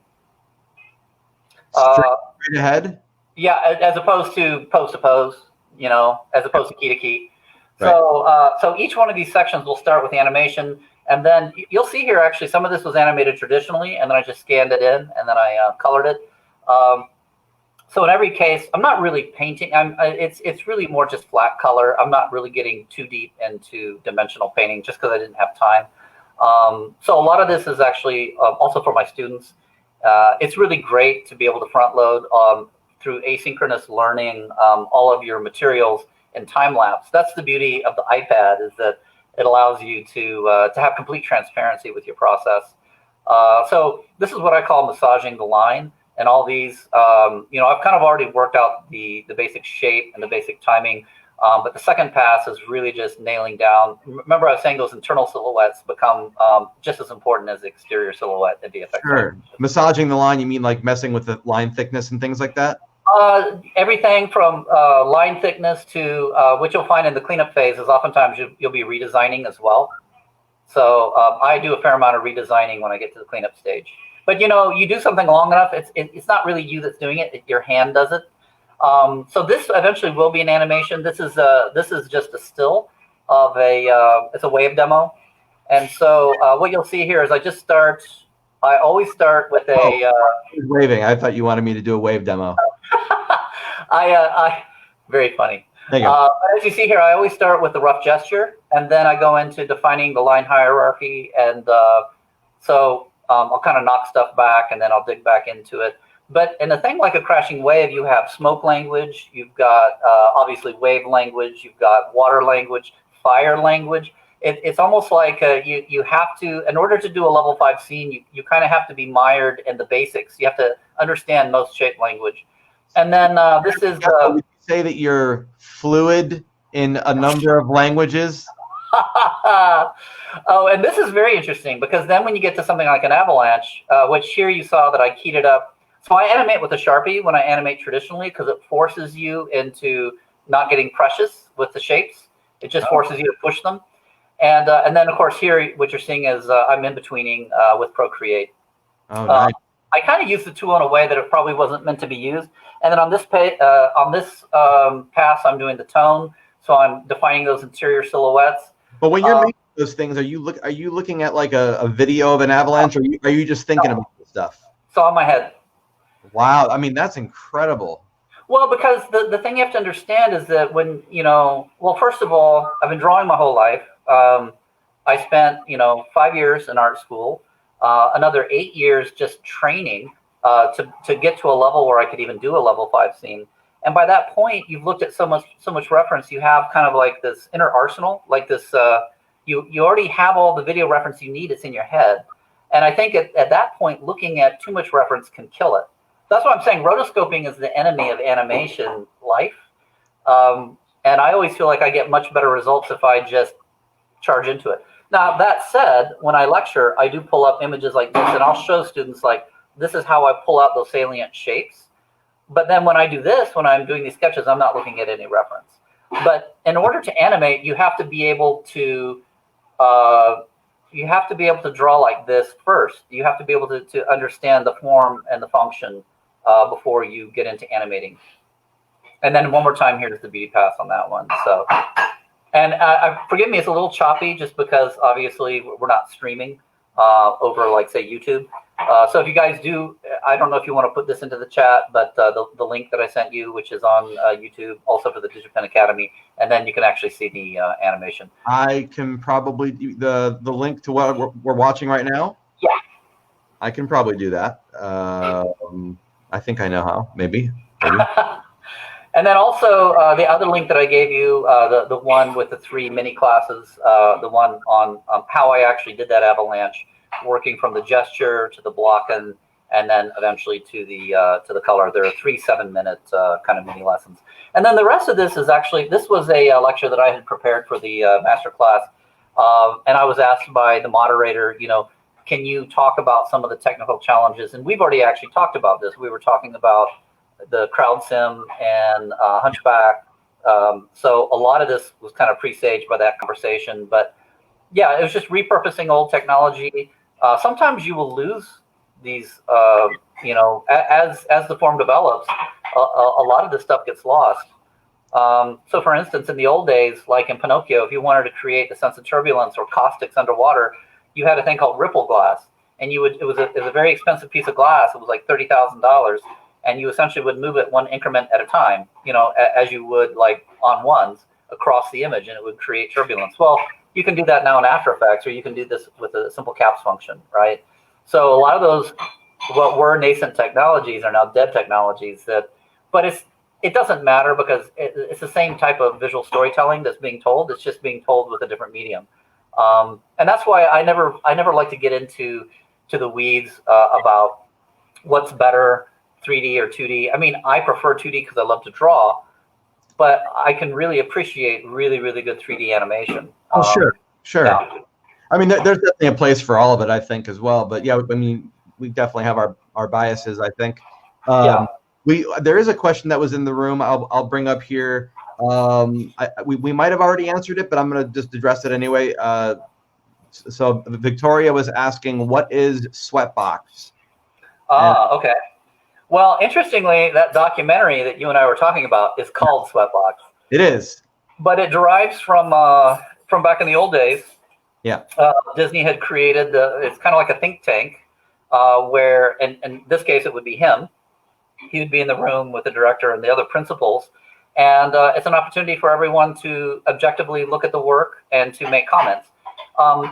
Straight ahead. Yeah, as opposed to pose to pose, as opposed to key to key. Right. So each one of these sections will start with the animation, and then you'll see here actually some of this was animated traditionally, and then I just scanned it in, and then I colored it. So in every case, I'm not really painting. It's really more just flat color. I'm not really getting too deep into dimensional painting just because I didn't have time. So a lot of this is actually also for my students. It's really great to be able to front load through asynchronous learning all of your materials in time lapse. That's the beauty of the iPad, is that it allows you to have complete transparency with your process. So this is what I call massaging the line. And all these, I've kind of already worked out the basic shape and the basic timing, but the second pass is really just nailing down. Remember, I was saying those internal silhouettes become just as important as the exterior silhouette in VFX. Sure. Massaging the line, you mean like messing with the line thickness and things like that? Everything from line thickness to what you'll find in the cleanup phase is oftentimes you'll be redesigning as well. So I do a fair amount of redesigning when I get to the cleanup stage. But you do something long enough, it's not really you that's doing it; your hand does it. So this eventually will be an animation. This is just a still of it's a wave demo, and so what you'll see here is I always start with a waving. I thought you wanted me to do a wave demo. Very funny. There you go. As you see here, I always start with the rough gesture, and then I go into defining the line hierarchy, and I'll kind of knock stuff back, and then I'll dig back into it. But in a thing like a crashing wave, you have smoke language, you've got obviously wave language, you've got water language, fire language. It's almost like you have to, in order to do a level 5 scene, you kind of have to be mired in the basics. You have to understand most shape language. And then this is... Would you say that you're fluid in a number of languages? Oh, and this is very interesting, because then when you get to something like an Avalanche, which here you saw that I keyed it up. So I animate with a Sharpie when I animate traditionally, because it forces you into not getting precious with the shapes. It just forces you to push them. And then, of course, here what you're seeing is I'm in-betweening with Procreate. Oh, nice. I kind of used the tool in a way that it probably wasn't meant to be used. And then on this pass, I'm doing the tone. So I'm defining those interior silhouettes. But when you're making those things, are you looking at like a video of an avalanche, or are you just thinking about this stuff? It's all in my head. Wow, I mean, that's incredible. Well, because the thing you have to understand is that when, well, first of all, I've been drawing my whole life. I spent, 5 years in art school, another 8 years just training to get to a level where I could even do a level 5 scene. And by that point, you've looked at so much reference. You have kind of like this inner arsenal, like this. You already have all the video reference you need. It's in your head. And I think at that point, looking at too much reference can kill it. That's why I'm saying rotoscoping is the enemy of animation life. And I always feel like I get much better results if I just charge into it. Now, that said, when I lecture, I do pull up images like this, and I'll show students like, this is how I pull out those salient shapes. But then when I do this, when I'm doing these sketches, I'm not looking at any reference. But in order to animate, you have to be able to draw like this first. You have to be able to understand the form and the function before you get into animating. And then one more time, here's the beauty pass on that one. So, and forgive me, it's a little choppy just because obviously we're not streaming over like say YouTube. So if you guys do, I don't know if you want to put this into the chat, but the link that I sent you, which is on YouTube, also for the DigiPen Academy, and then you can actually see the animation. I can probably do the link to what we're watching right now. Yeah, I can probably do that. I think I know how. Maybe. And then also the other link that I gave you, the one with the 3 mini classes, the one on how I actually did that avalanche, working from the gesture to the block and then eventually to the color. There are 3 7-minute kind of mini lessons. And then the rest of this is actually, this was a lecture that I had prepared for the master class. And I was asked by the moderator, can you talk about some of the technical challenges? And we've already actually talked about this. We were talking about the crowd sim and Hunchback. So a lot of this was kind of presaged by that conversation. But yeah, it was just repurposing old technology. Sometimes you will lose these, as the form develops, a lot of this stuff gets lost. So for instance, in the old days, like in Pinocchio, if you wanted to create the sense of turbulence or caustics underwater, you had a thing called ripple glass. And it was a very expensive piece of glass. It was like $30,000. And you essentially would move it one increment at a time, as you would like on ones across the image, and it would create turbulence. Well, you can do that now in After Effects, or you can do this with a simple caps function, right? So a lot of those, what were nascent technologies, are now dead technologies. But it doesn't matter because it's the same type of visual storytelling that's being told. It's just being told with a different medium, and that's why I never like to get into the weeds about what's better, 3D or 2D. I mean, I prefer 2D because I love to draw, but I can really appreciate really, really good 3D animation. Oh, sure. Yeah. I mean, there's definitely a place for all of it, I think, as well. But yeah, I mean, we definitely have our biases, I think. There is a question that was in the room. I'll bring up here. We might have already answered it, but I'm going to just address it anyway. So Victoria was asking, what is Sweatbox? Okay. Well, interestingly, that documentary that you and I were talking about is called Sweatbox. It is. But it derives from back in the old days. Yeah. Disney had created it's kind of like a think tank where, in this case, it would be him. He would be in the room with the director and the other principals. And it's an opportunity for everyone to objectively look at the work and to make comments.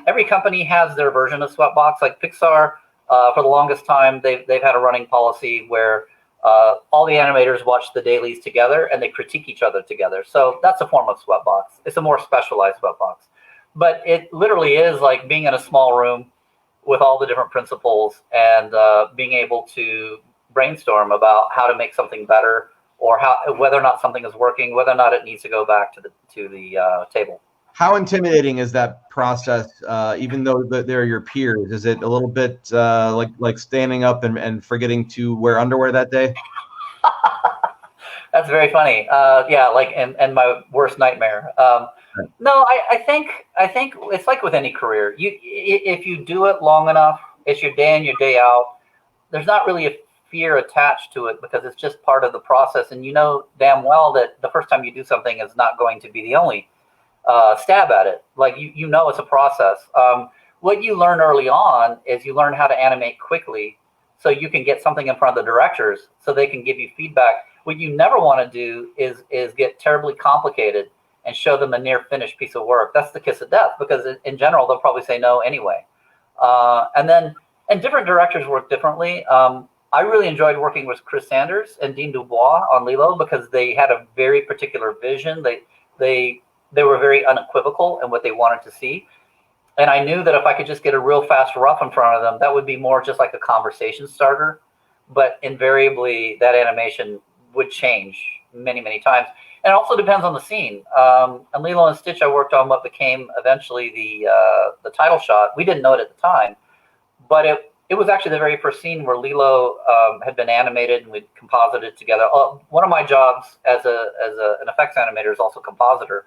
Every company has their version of Sweatbox. Like Pixar, for the longest time, they've had a running policy where all the animators watch the dailies together and they critique each other together. So that's a form of Sweatbox. It's a more specialized Sweatbox. But it literally is like being in a small room with all the different principals and being able to brainstorm about how to make something better, or whether or not something is working, whether or not it needs to go back to the table. How intimidating is that process, even though they're your peers? Is it a little bit like standing up and forgetting to wear underwear that day? That's very funny. Yeah, like and my worst nightmare. No, I think it's like with any career. If you do it long enough, it's your day in, your day out. There's not really a fear attached to it because it's just part of the process, and you know damn well that the first time you do something is not going to be the only stab at it. Like you know it's a process. What you learn early on is you learn how to animate quickly, so you can get something in front of the directors, so they can give you feedback. What you never want to do is get terribly complicated and show them a near finished piece of work. That's the kiss of death, because in general they'll probably say no anyway. And different directors work differently. I really enjoyed working with Chris Sanders and Dean Dubois on Lilo because they had a very particular vision. They were very unequivocal in what they wanted to see. And I knew that if I could just get a real fast rough in front of them, that would be more just like a conversation starter. But invariably, that animation would change many, many times. And it also depends on the scene. On Lilo and Stitch, I worked on what became eventually the title shot. We didn't know it at the time, but it was actually the very first scene where Lilo had been animated and we composited it together. One of my jobs as an effects animator is also compositor.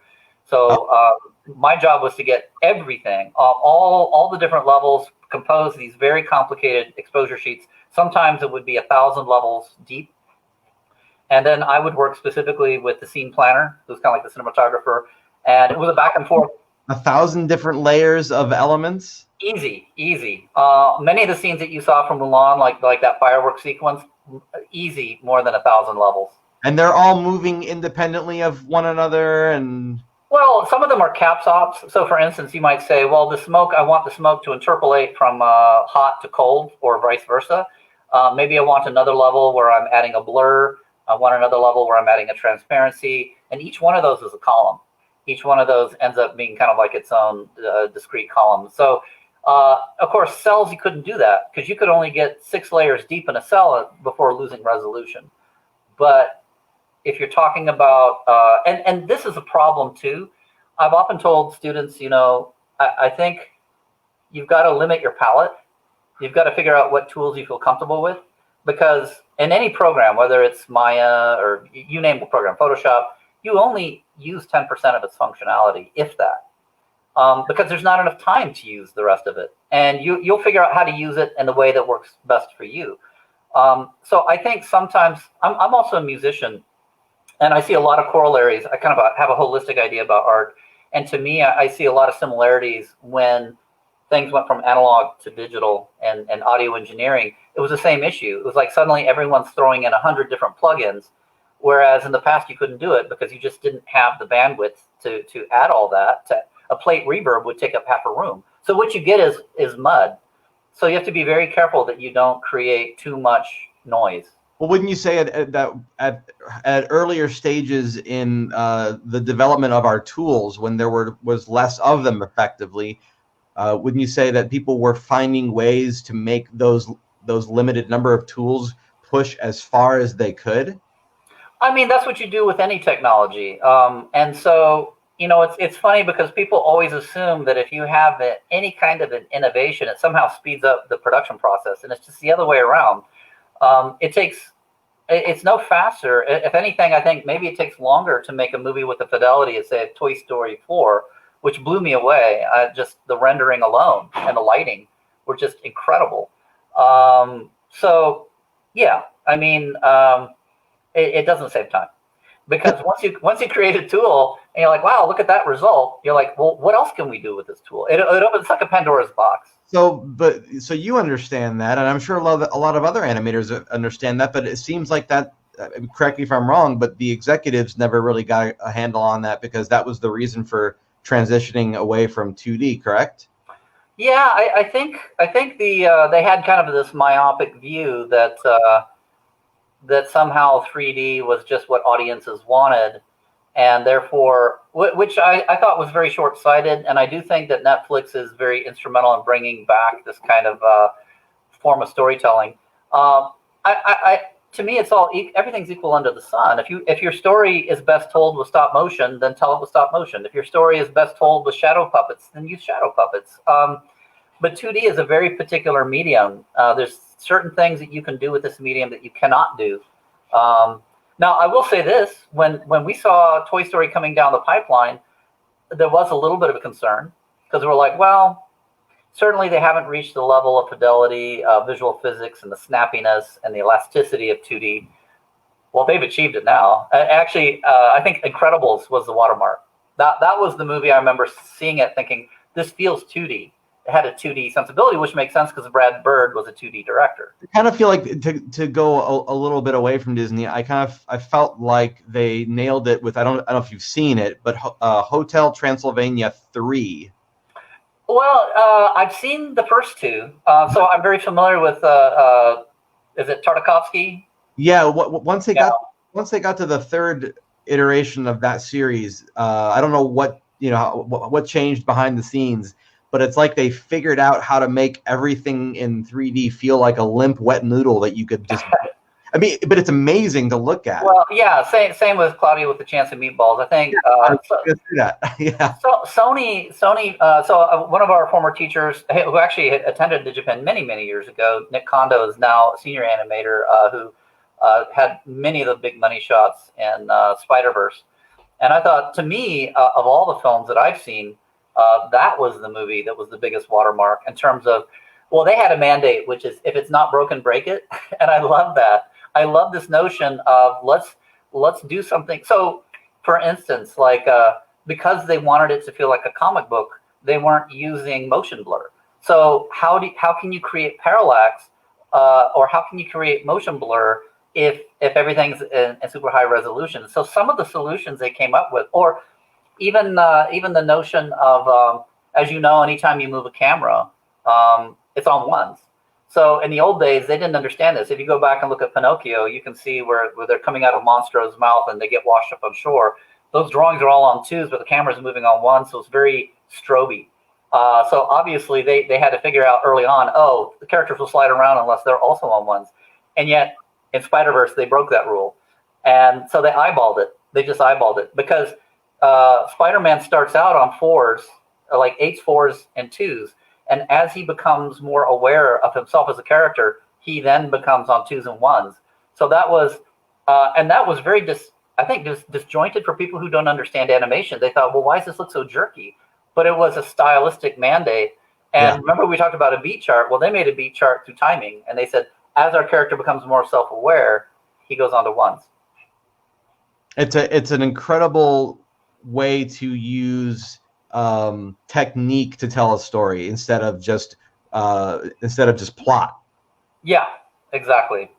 So my job was to get everything, all the different levels, compose these very complicated exposure sheets. Sometimes it would be 1,000 levels deep. And then I would work specifically with the scene planner, who's kind of like the cinematographer. And it was a back and forth. 1,000 different layers of elements? Easy. Many of the scenes that you saw from Mulan, like that fireworks sequence, easy, more than 1,000 levels. And they're all moving independently of one another, and well, some of them are caps ops. So, for instance, you might say, well, the smoke, I want the smoke to interpolate from hot to cold, or vice versa. Maybe I want another level where I'm adding a blur. I want another level where I'm adding a transparency. And each one of those is a column. Each one of those ends up being kind of like its own discrete column. So, of course, cells, you couldn't do that because you could only get 6 layers deep in a cell before losing resolution. But if you're talking about, and this is a problem too, I've often told students, I think you've got to limit your palette. You've got to figure out what tools you feel comfortable with, because in any program, whether it's Maya or you name the program, Photoshop, you only use 10% of its functionality, if that, because there's not enough time to use the rest of it. And you'll figure out how to use it in the way that works best for you. So I think sometimes, I'm also a musician, and I see a lot of corollaries. I kind of have a holistic idea about art. And to me, I see a lot of similarities when things went from analog to digital and audio engineering. It was the same issue. It was like suddenly everyone's throwing in 100 different plugins, whereas in the past you couldn't do it because you just didn't have the bandwidth to add all that. A plate reverb would take up half a room. So what you get is mud. So you have to be very careful that you don't create too much noise. Well, wouldn't you say at earlier stages in the development of our tools, when there was less of them effectively, wouldn't you say that people were finding ways to make those limited number of tools push as far as they could? I mean, that's what you do with any technology. And so, it's funny because people always assume that if you have any kind of an innovation, it somehow speeds up the production process. And it's just the other way around. It's no faster. If anything, I think maybe it takes longer to make a movie with the fidelity of, say, Toy Story 4, which blew me away. Just the rendering alone and the lighting were just incredible. So, yeah, I mean, it doesn't save time. Because once you create a tool and you're like, wow, look at that result, you're like, well, what else can we do with this tool? It opens like a Pandora's box. So you understand that, and I'm sure a lot of other animators understand that, but it seems like that, correct me if I'm wrong, but the executives never really got a handle on that because that was the reason for transitioning away from 2D, correct? Yeah, I think they had kind of this myopic view that somehow 3D was just what audiences wanted, and therefore, which I thought was very short-sighted, and I do think that Netflix is very instrumental in bringing back this kind of form of storytelling. To me, everything's equal under the sun. If your story is best told with stop motion, then tell it with stop motion. If your story is best told with shadow puppets, then use shadow puppets. But 2D is a very particular medium. There's certain things that you can do with this medium that you cannot do. Now, I will say this: when we saw Toy Story coming down the pipeline, there was a little bit of a concern because we were like, well, certainly they haven't reached the level of fidelity, visual physics, and the snappiness and the elasticity of 2D. Well, they've achieved it now. Actually, I think Incredibles was the watermark. That was the movie I remember seeing it thinking, this feels 2D. It had a 2D sensibility, which makes sense because Brad Bird was a 2D director. I kind of feel like to go a little bit away from Disney, I felt like they nailed it with, I don't know if you've seen it, but Hotel Transylvania 3. Well, I've seen the first two, so I'm very familiar with. Is it Tartakovsky? Yeah. Once they got to the third iteration of that series, I don't know what changed behind the scenes. But it's like they figured out how to make everything in 3D feel like a limp, wet noodle that you could just. I mean, but it's amazing to look at. Well, yeah, same with Claudia with the Chance of Meatballs. I think. Yeah. So Sony. So one of our former teachers who actually attended DigiPen many years ago, Nick Kondo, is now a senior animator who had many of the big money shots in Spider-Verse. And I thought, to me, of all the films that I've seen, that was the movie that was the biggest watermark in terms of, well, they had a mandate, which is if it's not broken, break it. And I love that. I love this notion of let's do something. So, for instance, like because they wanted it to feel like a comic book, they weren't using motion blur. So how can you create parallax, or how can you create motion blur if everything's in super high resolution? So some of the solutions they came up with, or even the notion of, as you know, anytime you move a camera, it's on ones. So in the old days, they didn't understand this. If you go back and look at Pinocchio, you can see where they're coming out of Monstro's mouth and they get washed up on shore. Those drawings are all on twos, but the camera's moving on one, so it's very stroby. So obviously they had to figure out early on, oh, the characters will slide around unless they're also on ones. And yet in Spider-Verse, they broke that rule. And so they eyeballed it. They just eyeballed it because Spider-Man starts out on fours, like 8s, 4s, and 2s. And as he becomes more aware of himself as a character, he then becomes on 2s and 1s. So that was, and that was very, disjointed for people who don't understand animation. They thought, well, why does this look so jerky? But it was a stylistic mandate. And remember we talked about a beat chart? Well, they made a beat chart through timing. And they said, as our character becomes more self-aware, he goes on to 1s. It's an incredible way to use technique to tell a story instead of just plot. Yeah, exactly.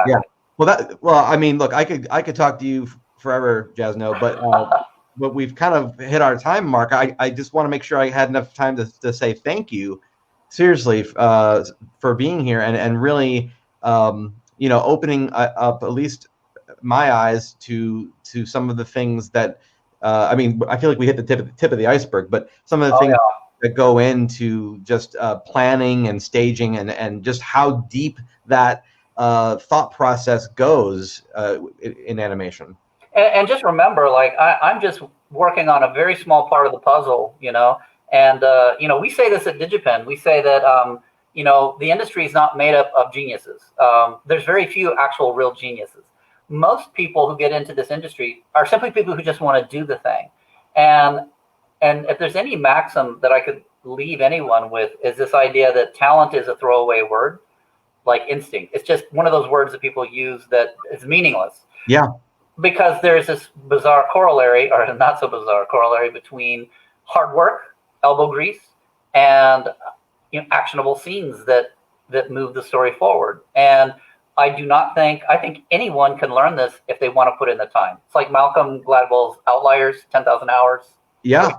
Yeah. Well, I mean, look, I could talk to you forever, Jazno, but we've kind of hit our time mark. I just want to make sure I had enough time to say thank you, seriously, for being here and really, opening up at least my eyes to some of the things that. I mean, I feel like we hit the tip of the iceberg, but some of the things that go into just planning and staging and just how deep that thought process goes in animation. And just remember, like, I'm just working on a very small part of the puzzle, and, we say this at DigiPen. We say that, the industry is not made up of geniuses. There's very few actual real geniuses. Most people who get into this industry are simply people who just want to do the thing. And if there's any maxim that I could leave anyone with is this idea that talent is a throwaway word, like instinct. It's just one of those words that people use that is meaningless. Yeah. Because there's this bizarre corollary, or not so bizarre corollary, between hard work, elbow grease, and actionable scenes that move the story forward. And I think anyone can learn this if they want to put in the time. It's like Malcolm Gladwell's Outliers, 10,000 hours. Yeah,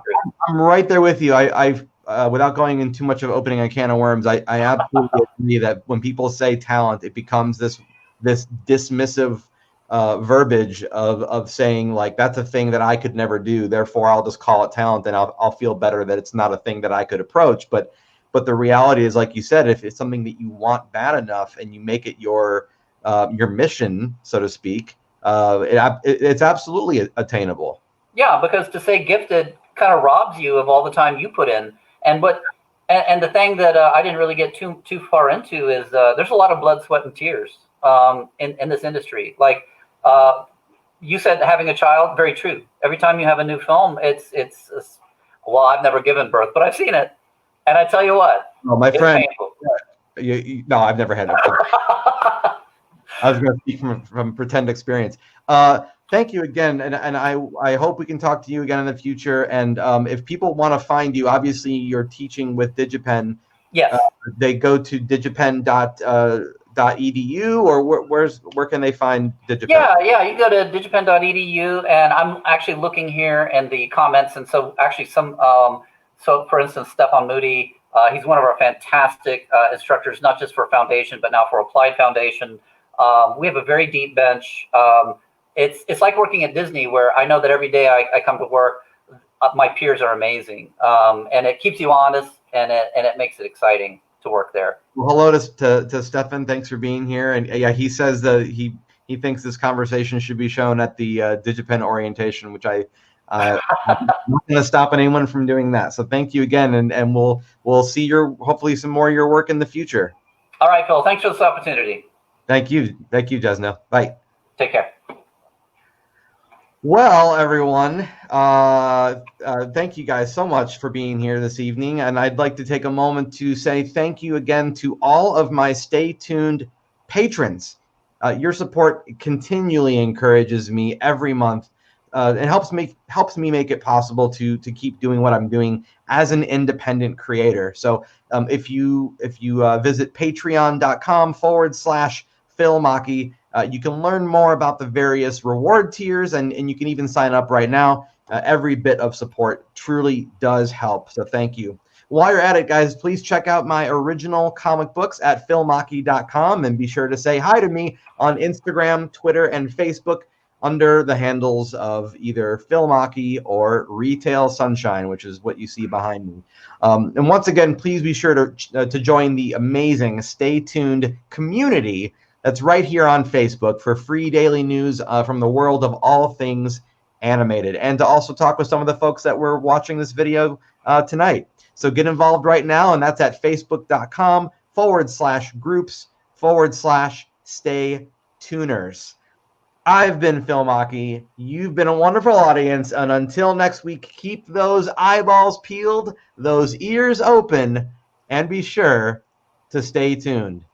I'm right there with you. I've without going into too much of opening a can of worms, I absolutely agree that when people say talent, it becomes this dismissive verbiage of saying, like, that's a thing that I could never do, therefore I'll just call it talent and I'll feel better that it's not a thing that I could approach. But the reality is, like you said, if it's something that you want bad enough and you make it your mission, so to speak, it's absolutely attainable. Yeah, because to say gifted kind of robs you of all the time you put in. And the thing that I didn't really get too far into is there's a lot of blood, sweat, and tears in this industry. Like you said, having a child, very true. Every time you have a new film, it's well, I've never given birth, but I've seen it. And I tell you what, my friend, no, I've never had it. I was going to speak from pretend experience. Thank you again, and I hope we can talk to you again in the future. And if people want to find you, obviously you're teaching with DigiPen. Yes. They go to digipen.edu, or where can they find DigiPen? Yeah, you go to digipen.edu, and I'm actually looking here in the comments, and so actually so for instance, Stefan Moody, he's one of our fantastic instructors, not just for foundation, but now for applied foundation. We have a very deep bench. It's like working at Disney, where I know that every day I come to work, my peers are amazing, and it keeps you honest, and it makes it exciting to work there. Well, hello to Stefan. Thanks for being here. And yeah, he says that he thinks this conversation should be shown at the DigiPen orientation, which I'm not going to stop anyone from doing that. So thank you again, and we'll see hopefully some more of your work in the future. All right, Phil. Thanks for this opportunity. Thank you, Jazno. Bye. Take care. Well, everyone, thank you guys so much for being here this evening, and I'd like to take a moment to say thank you again to all of my Stay Tuned patrons. Your support continually encourages me every month it helps me make it possible to keep doing what I'm doing as an independent creator. So if you visit patreon.com/PhilMachi, you can learn more about the various reward tiers, and you can even sign up right now. Every bit of support truly does help, so thank you. While you're at it, guys, please check out my original comic books at philmachi.com, and be sure to say hi to me on Instagram, Twitter, and Facebook under the handles of either PhilMachi or Retail Sunshine, which is what you see behind me. And once again, please be sure to join the amazing Stay Tuned community that's right here on Facebook for free daily news from the world of all things animated, and to also talk with some of the folks that were watching this video tonight. So get involved right now, and that's at facebook.com/groups/Stay Tuners. I've been PhilMachi. You've been a wonderful audience, and until next week, keep those eyeballs peeled, those ears open, and be sure to stay tuned.